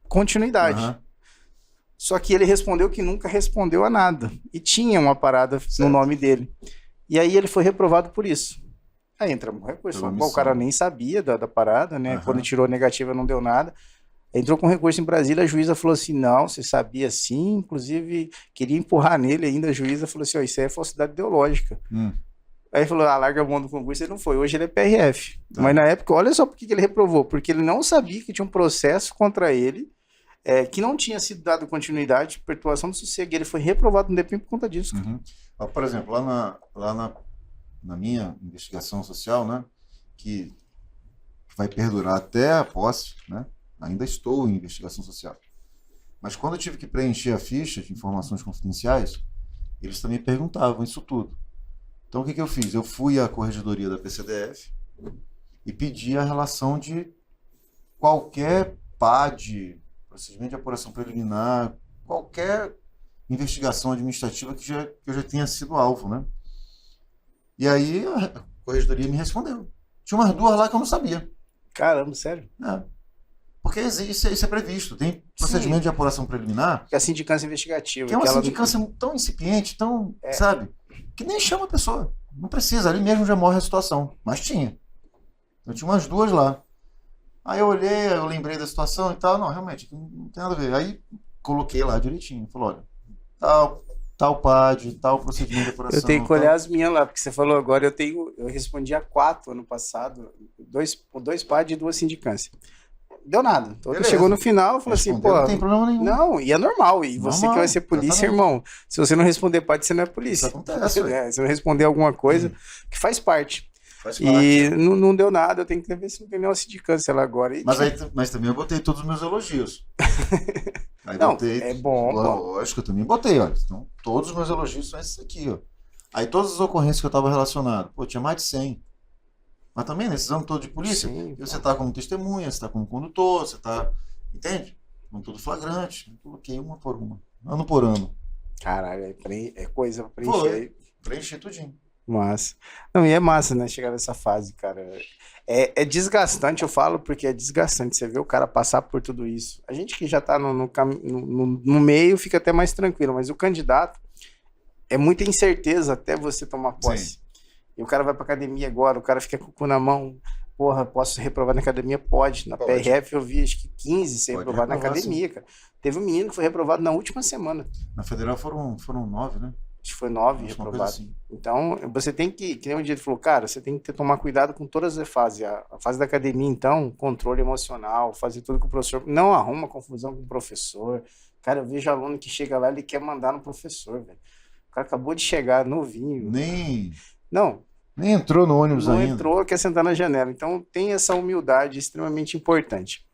continuidade. Só que ele respondeu que nunca respondeu a nada. E tinha uma parada no nome dele. E aí ele foi reprovado por isso. Aí entra um recurso. Bom, o cara nem sabia da parada, né? Quando tirou a negativa, não deu nada. Entrou com recurso em Brasília, a juíza falou assim, não, você sabia sim, inclusive queria empurrar nele ainda, a juíza falou assim, isso aí é falsidade ideológica. Aí ele falou, larga a mão do concurso, ele não foi, hoje ele é PRF. Mas na época, olha só por que ele reprovou, porque ele não sabia que tinha um processo contra ele, que não tinha sido dado continuidade, perturbação do sossego, e ele foi reprovado no DEPEN por conta disso. Por exemplo, lá na minha investigação social, né, que vai perdurar até a posse, né, ainda estou em investigação social. Mas quando eu tive que preencher a ficha de informações confidenciais, eles também perguntavam isso tudo. Então o que eu fiz? Eu fui à corregedoria da PCDF e pedi a relação de qualquer PAD, procedimento de apuração preliminar, qualquer investigação administrativa que eu já tenha sido alvo, né? E aí a corregedoria me respondeu. Tinha umas 2 lá que eu não sabia. Caramba, sério? É. Porque isso é previsto. Tem procedimento de apuração preliminar. Que é a sindicância investigativa. Que é uma sindicância tão incipiente, tão, sabe? Que nem chama a pessoa. Não precisa, ali mesmo já morre a situação. Mas tinha. Eu tinha umas 2 lá. Aí eu olhei, eu lembrei da situação e tal. Não, realmente, não tem nada a ver. Aí coloquei lá direitinho. Falou, olha, tal PAD, tal procedimento de apuração. Eu tenho que olhar as minhas lá, porque você falou agora, eu respondi a 4 ano passado, 2 PAD e 2 sindicâncias. Deu nada. Chegou no final, falou assim, pô... Não tem problema nenhum. Não, e é normal. E você que vai ser polícia, irmão, se você não responder PAD, você não é polícia. Isso acontece, você não responder alguma coisa, que faz parte. E não deu nada, eu tenho que ver se não tem nenhuma sindicância lá agora. Mas também eu botei todos os meus elogios. Aí não, botei, é bom. Lógico, eu também botei, olha. Então, todos os meus elogios são esses aqui, ó. Aí todas as ocorrências que eu estava relacionado, tinha mais de 100. Mas também, nesses anos todos de polícia, você está como testemunha, você está como condutor, você está, entende? Com tudo flagrante. Eu coloquei uma por uma, ano por ano. Caralho, é coisa pra preencher. Preenchi tudinho. Massa. Não, e é massa, né, chegar nessa fase, cara. É desgastante, eu falo, porque é desgastante você ver o cara passar por tudo isso. A gente que já tá no meio fica até mais tranquilo, mas o candidato é muita incerteza até você tomar posse. Sim. E o cara vai pra academia agora, o cara fica com o cu na mão. Porra, posso reprovar na academia? Pode. Na PRF eu vi acho que 15 ser reprovado na academia, sim. Cara. Teve um menino que foi reprovado na última semana. Na federal foram 9, né? Acho que foi 9 reprovados. Assim. Então, você tem que nem um dia ele falou, cara, você tem que tomar cuidado com todas as fases. A fase da academia, então, controle emocional, fazer tudo com o professor. Não arruma confusão com o professor. Cara, eu vejo aluno que chega lá, ele quer mandar no professor, velho. O cara acabou de chegar, novinho. Nem entrou no ônibus ainda. Não entrou, quer sentar na janela. Então, tem essa humildade extremamente importante.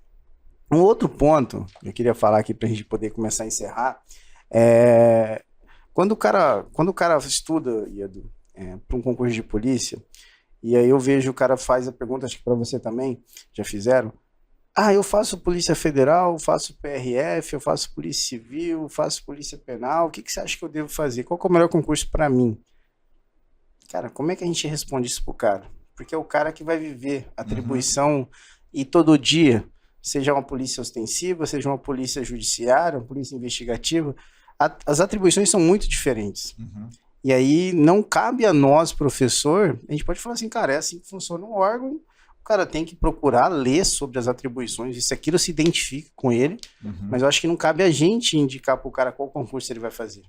Um outro ponto que eu queria falar aqui pra gente poder começar a encerrar é... Quando o cara estuda, Iedo, para um concurso de polícia, e aí eu vejo o cara faz a pergunta, acho que para você também, já fizeram, eu faço Polícia Federal, faço PRF, eu faço Polícia Civil, faço Polícia Penal, o que você acha que eu devo fazer? Qual que é o melhor concurso para mim? Cara, como é que a gente responde isso pro cara? Porque é o cara que vai viver a atribuição e todo dia, seja uma polícia ostensiva, seja uma polícia judiciária, uma polícia investigativa, as atribuições são muito diferentes. E aí não cabe a nós, professor, a gente pode falar assim, cara, é assim que funciona um órgão, o cara tem que procurar ler sobre as atribuições, isso aquilo se identifica com ele, mas eu acho que não cabe a gente indicar pro cara qual concurso ele vai fazer.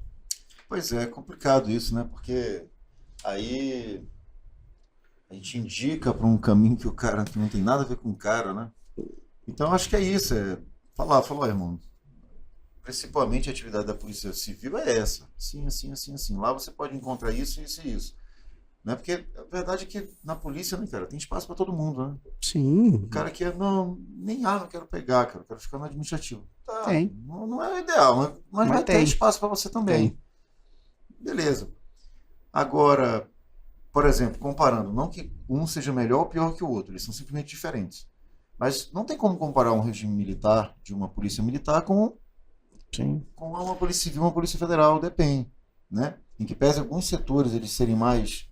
Pois é complicado isso, né? Porque aí a gente indica para um caminho que o cara que não tem nada a ver com o cara, né? Então acho que é isso, falou, irmão. Principalmente a atividade da Polícia Civil é essa. Assim. Lá você pode encontrar isso, isso e isso. Né? Porque a verdade é que na polícia, né, cara, tem espaço para todo mundo, né? Sim. O cara que não quero pegar, cara, quero ficar no administrativo. Tá, tem. Não é o ideal, mas vai ter espaço para você também. Tem. Beleza. Agora, por exemplo, comparando, não que um seja melhor ou pior que o outro, eles são simplesmente diferentes. Mas não tem como comparar um regime militar de uma polícia militar com uma polícia civil, uma polícia federal, depende, né? Em que pese alguns setores eles serem mais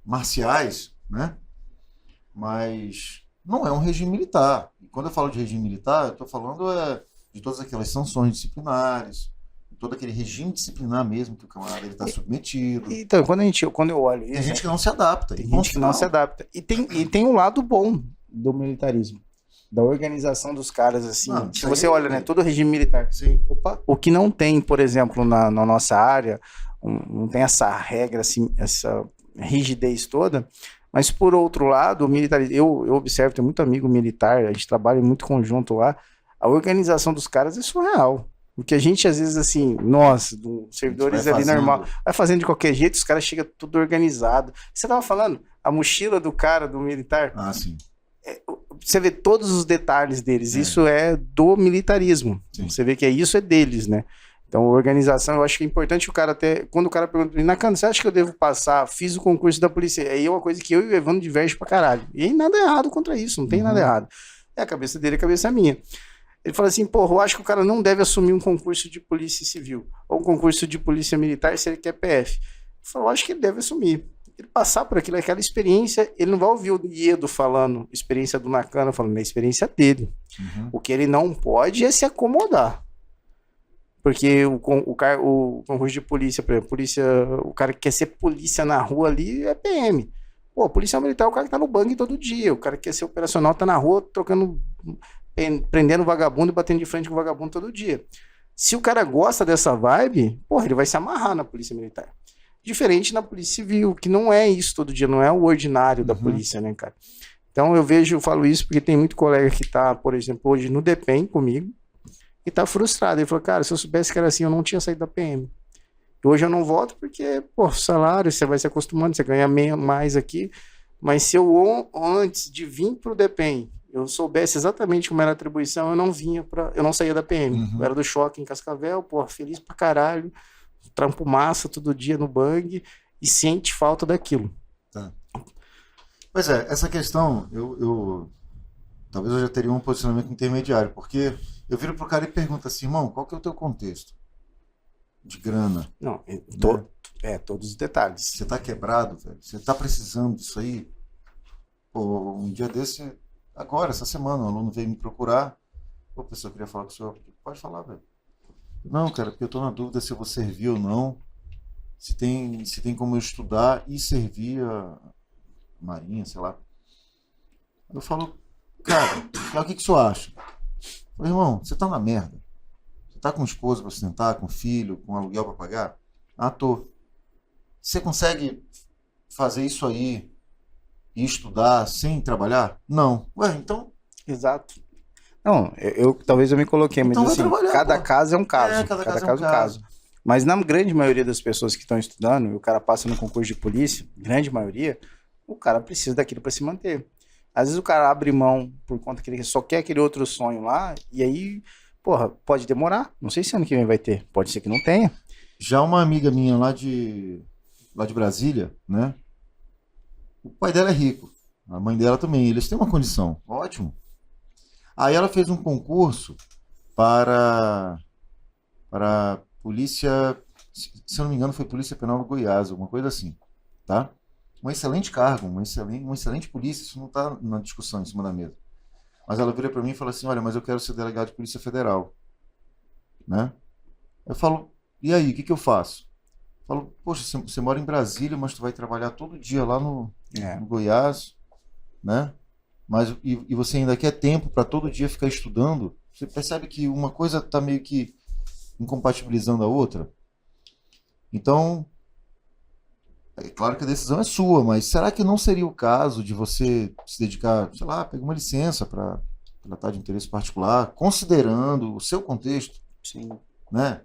marciais, né? Mas não é um regime militar. E quando eu falo de regime militar, eu estou falando de todas aquelas sanções disciplinares, todo aquele regime disciplinar mesmo que o camarada está submetido. Então, quando eu olho isso... Tem gente que não se adapta. Tem gente que não se adapta. E tem um lado bom do militarismo. Da organização dos caras, assim. Se você olha, né, todo o regime militar. Sim. O que não tem, por exemplo, na nossa área, não tem essa regra, assim, essa rigidez toda, mas por outro lado, o militarismo, eu observo, tenho muito amigo militar, a gente trabalha muito conjunto lá, a organização dos caras é surreal. Porque a gente, às vezes, assim, nós, servidores ali normal, vai fazendo de qualquer jeito, os caras chegam tudo organizado. Você tava falando, a mochila do cara, do militar... sim. Você vê todos os detalhes deles, isso é do militarismo. Sim. Você vê que isso é deles, né? Então, a organização, eu acho que é importante o cara até... Quando o cara pergunta, Nakano, você acha que eu devo passar? Fiz o concurso da polícia. Aí é uma coisa que eu e o Evandro diverge pra caralho. E aí nada errado contra isso, não tem nada errado. É a cabeça dele, a cabeça minha. Ele fala assim, porra, eu acho que o cara não deve assumir um concurso de polícia civil ou um concurso de polícia militar se ele quer PF. Eu falo, eu acho que ele deve assumir. Ele passar por aquilo, aquela experiência, ele não vai ouvir o Iedo falando, experiência do Nakano falando, é a experiência dele. O que ele não pode é se acomodar. Porque o concurso de polícia, por exemplo, o cara que quer ser polícia na rua ali é PM. Pô, policial militar é o cara que tá no bang todo dia. O cara que quer ser operacional tá na rua prendendo vagabundo e batendo de frente com o vagabundo todo dia. Se o cara gosta dessa vibe, porra, ele vai se amarrar na polícia militar. Diferente na polícia civil, que não é isso todo dia, não é o ordinário da polícia, né, cara? Então eu falo isso porque tem muito colega que tá, por exemplo, hoje no DPEM comigo, e tá frustrado. Ele falou, cara, se eu soubesse que era assim, eu não tinha saído da PM. Hoje eu não volto porque, pô, salário, você vai se acostumando, você ganha mais aqui. Mas se eu, antes de vir pro DPEM, eu soubesse exatamente como era a atribuição, eu não saía da PM. Eu era do Choque em Cascavel, pô, feliz pra caralho, trampo massa todo dia no bang e sente falta daquilo. Tá. Pois é, essa questão, talvez eu já teria um posicionamento intermediário, porque eu viro pro cara e pergunto assim, irmão, qual que é o teu contexto de grana? Não, todos os detalhes. Você tá quebrado, velho? Você tá precisando disso aí? Pô, um dia desse, agora, essa semana, um aluno veio me procurar. Pô, pessoal, eu queria falar com o senhor. Pode falar, velho. Não, cara, porque eu tô na dúvida se eu vou servir ou não. Se tem como eu estudar e servir a Marinha, sei lá. Eu falo, cara, o que o senhor acha? Eu falo, irmão, você tá na merda. Você tá com esposa pra sustentar, com filho, com aluguel pra pagar? Ah, tô. Você consegue fazer isso aí e estudar sem trabalhar? Não. Ué, então... Exato. Não, talvez eu me coloquei, mas Então assim, cada caso é um caso. Cada caso é um caso. Mas na grande maioria das pessoas que estão estudando, e o cara passa no concurso de polícia, grande maioria, o cara precisa daquilo para se manter. Às vezes o cara abre mão por conta que ele só quer aquele outro sonho lá, e aí, porra, pode demorar. Não sei se ano que vem vai ter. Pode ser que não tenha. Já uma amiga minha lá de Brasília, né? O pai dela é rico. A mãe dela também. Eles têm uma condição. Ótimo. Aí ela fez um concurso para polícia, se eu não me engano, foi Polícia Penal do Goiás, alguma coisa assim, tá? Um excelente cargo, uma excelente polícia, isso não está na discussão em cima da mesa. Mas ela vira para mim e fala assim, olha, mas eu quero ser delegado de Polícia Federal, né? Eu falo, e aí, o que eu faço? Eu falo, poxa, você mora em Brasília, mas tu vai trabalhar todo dia lá no Goiás, né? Mas e você ainda quer tempo para todo dia ficar estudando? Você percebe que uma coisa está meio que incompatibilizando a outra? Então, é claro que a decisão é sua, mas será que não seria o caso de você se dedicar, sei lá, pegar uma licença para tratar de interesse particular, considerando o seu contexto? Sim. Né?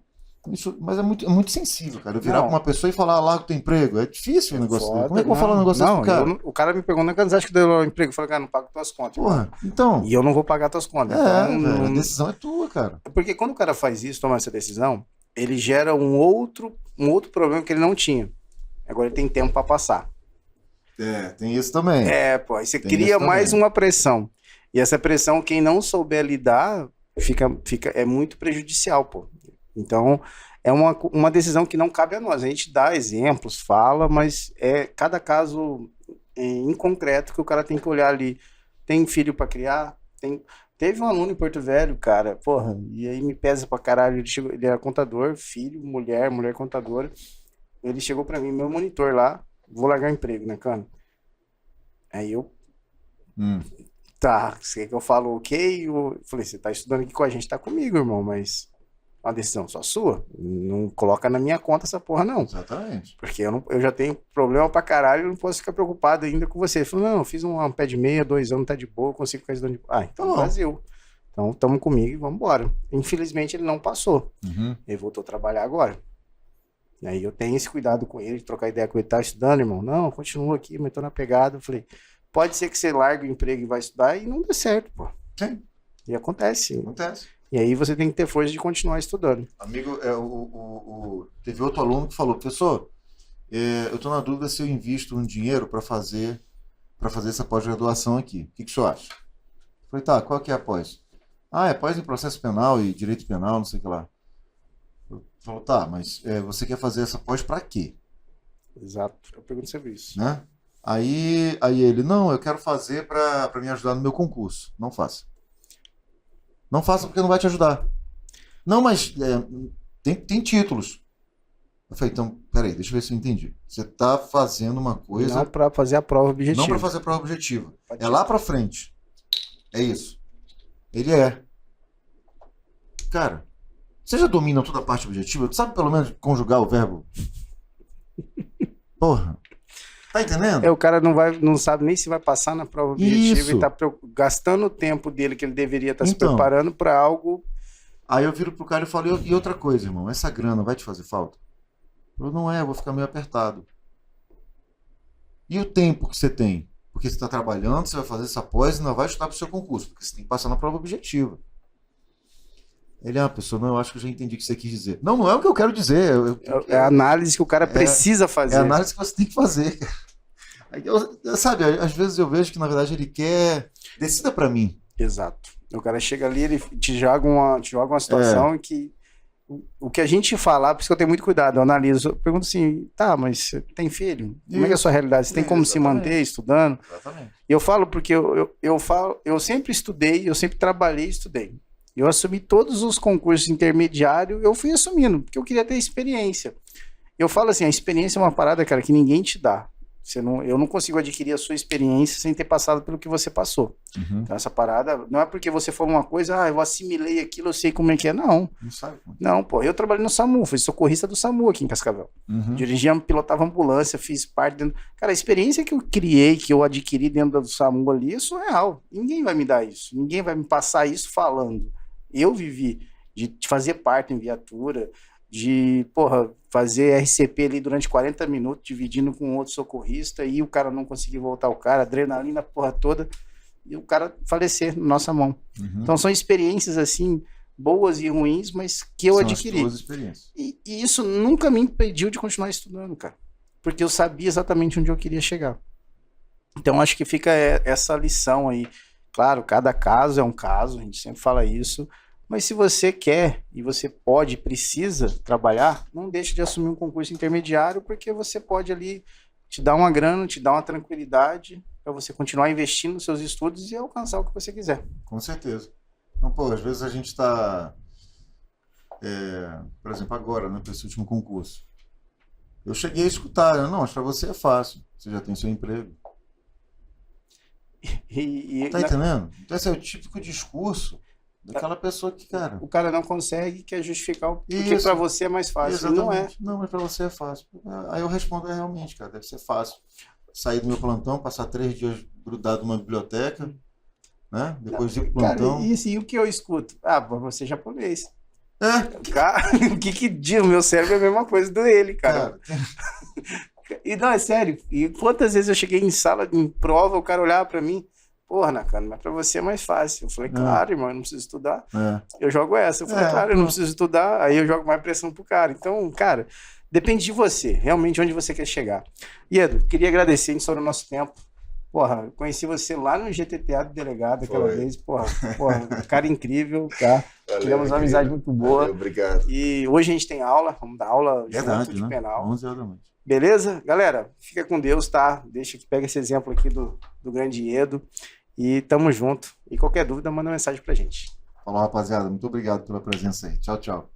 Isso, mas é muito sensível, cara. Eu virar pra uma pessoa e falar, larga o teu emprego. É difícil o negócio dele. Como é que eu vou falar um negócio desse pro cara? O cara me perguntou, quando você acha que deu um emprego? Eu falei, cara, não pago tuas contas. Porra, então. E eu não vou pagar tuas contas. Velho, a decisão é tua, cara. Porque quando o cara faz isso, toma essa decisão, ele gera um outro problema que ele não tinha. Agora ele tem tempo pra passar. Tem isso também. Pô, aí você cria mais uma pressão. E essa pressão, quem não souber lidar, é muito prejudicial, pô. Então, é uma decisão que não cabe a nós. A gente dá exemplos, fala, mas é cada caso em concreto que o cara tem que olhar ali. Tem filho pra criar? Teve um aluno em Porto Velho, cara, porra, e aí me pesa pra caralho. Ele era contador, filho, mulher contadora. Ele chegou pra mim, meu monitor lá, vou largar o emprego, né, cara? Aí eu... Tá, você quer que eu falo ok? Eu falei, você tá estudando aqui com a gente, tá comigo, irmão, mas... Uma decisão só sua, não coloca na minha conta essa porra, não. Exatamente. Porque eu já tenho problema pra caralho, eu não posso ficar preocupado ainda com você. Ele falou, não, eu fiz um pé de meia, 2 anos, tá de boa, consigo ficar estudando de boa. Ah, então Brasil. Então, tamo comigo e vamos embora. Infelizmente, ele não passou. Ele voltou a trabalhar agora. E aí eu tenho esse cuidado com ele, de trocar ideia com ele. Tá estudando, irmão? Não, continua aqui, mas tô na pegada. Eu falei, pode ser que você largue o emprego e vai estudar e não dê certo, pô. Sim. E acontece. Acontece. E aí você tem que ter força de continuar estudando. Amigo, teve outro aluno que falou, professor, eu estou na dúvida se eu invisto um dinheiro para fazer essa pós-graduação aqui. O que o senhor acha? Eu Falei, tá, qual que é a pós? Ah, é pós em processo penal e direito penal, não sei o que lá. Falou, tá, mas você quer fazer essa pós pra quê? Exato. Eu pergunto sempre isso. Né? Aí ele, não, eu quero fazer pra me ajudar no meu concurso. Não faça. Não faça porque não vai te ajudar. Não, mas tem títulos. Eu falei, então, peraí, deixa eu ver se eu entendi. Você tá fazendo uma coisa... Não para fazer a prova objetiva. Não para fazer a prova objetiva. É lá pra frente. É isso. Ele é. Cara, você já domina toda a parte objetiva? Tu sabe pelo menos conjugar o verbo? Porra. Tá entendendo? O cara não sabe nem se vai passar na prova objetiva Isso. e tá gastando o tempo dele que ele deveria estar se Então. preparando para algo. Aí eu viro pro cara e falo, e outra coisa, irmão, essa grana vai te fazer falta? Eu não eu vou ficar meio apertado. E o tempo que você tem? Porque você está trabalhando, você vai fazer essa pós e não vai estudar para o seu concurso, porque você tem que passar na prova objetiva. Ele, pessoa, não, eu acho que eu já entendi o que você quis dizer. Não, não é o que eu quero dizer. É a análise que o cara precisa fazer. É a análise que você tem que fazer. Sabe, às vezes eu vejo que na verdade ele quer... Decida para mim. Exato. O cara chega ali, ele te joga uma situação em que o que a gente falar, por isso que eu tenho muito cuidado, eu analiso, eu pergunto assim, tá, mas você tem filho? Como é que é a sua realidade? Você tem como se manter estudando? Exatamente. Eu falo porque eu sempre estudei, eu sempre trabalhei e estudei. Eu assumi todos os concursos intermediários, eu fui assumindo, porque eu queria ter experiência. Eu falo assim, a experiência é uma parada, cara, que ninguém te dá. Eu não consigo adquirir a sua experiência sem ter passado pelo que você passou. Uhum. Então, essa parada, não é porque você falou uma coisa, eu assimilei aquilo, eu sei como é que é. Não. Não sabe? Não, pô, eu trabalhei no SAMU, fui socorrista do SAMU aqui em Cascavel. Uhum. Dirigia, pilotava ambulância, fiz parte dentro... Cara, a experiência que eu criei, que eu adquiri dentro do SAMU ali, é surreal. Ninguém vai me dar isso. Ninguém vai me passar isso falando. Eu vivi de fazer parte em viatura, de, fazer RCP ali durante 40 minutos, dividindo com outro socorrista, e o cara não conseguir voltar o cara, adrenalina, porra toda, e o cara falecer na nossa mão. Uhum. Então são experiências, assim, boas e ruins, mas que eu adquiri. São as tuas experiências. E isso nunca me impediu de continuar estudando, cara. Porque eu sabia exatamente onde eu queria chegar. Então acho que fica essa lição aí. Claro, cada caso é um caso, a gente sempre fala isso, mas se você quer e você pode, precisa trabalhar, não deixe de assumir um concurso intermediário, porque você pode ali te dar uma grana, te dar uma tranquilidade para você continuar investindo nos seus estudos e alcançar o que você quiser. Com certeza. Então, às vezes a gente está, por exemplo, agora, né, para esse último concurso. Eu cheguei a escutar, não, mas para você é fácil, você já tem seu emprego. Tá entendendo? Então esse é o típico discurso daquela pessoa que, cara... O cara não consegue, quer justificar porque para você é mais fácil. Exatamente. Não é. Não, mas para você é fácil. Aí eu respondo, realmente, cara, deve ser fácil. Sair do meu plantão, passar 3 dias grudado numa biblioteca, né? Depois ir pro plantão. Cara, e o que eu escuto? Você é japonês. Cara, o que diz? O meu cérebro é a mesma coisa do ele, cara. E não, é sério. E quantas vezes eu cheguei em sala, em prova, o cara olhava pra mim, porra, Nakano, mas pra você é mais fácil. Eu falei, claro, irmão, eu não preciso estudar. Eu jogo essa. Eu falei, claro, eu não preciso estudar. Aí eu jogo mais pressão pro cara. Então, cara, depende de você, realmente onde você quer chegar. Iedo, queria agradecer, a gente sobre o nosso tempo. Porra, conheci você lá no GTTA do delegado aquela vez. Porra, cara incrível, tá? Tivemos uma amizade muito boa. Valeu, obrigado. E hoje a gente tem aula, vamos dar aula junto de penal. 11 horas da noite. Beleza? Galera, fica com Deus, tá? Deixa que pega esse exemplo aqui do grande Iedo. E tamo junto. E qualquer dúvida, manda uma mensagem pra gente. Falou, rapaziada. Muito obrigado pela presença aí. Tchau, tchau.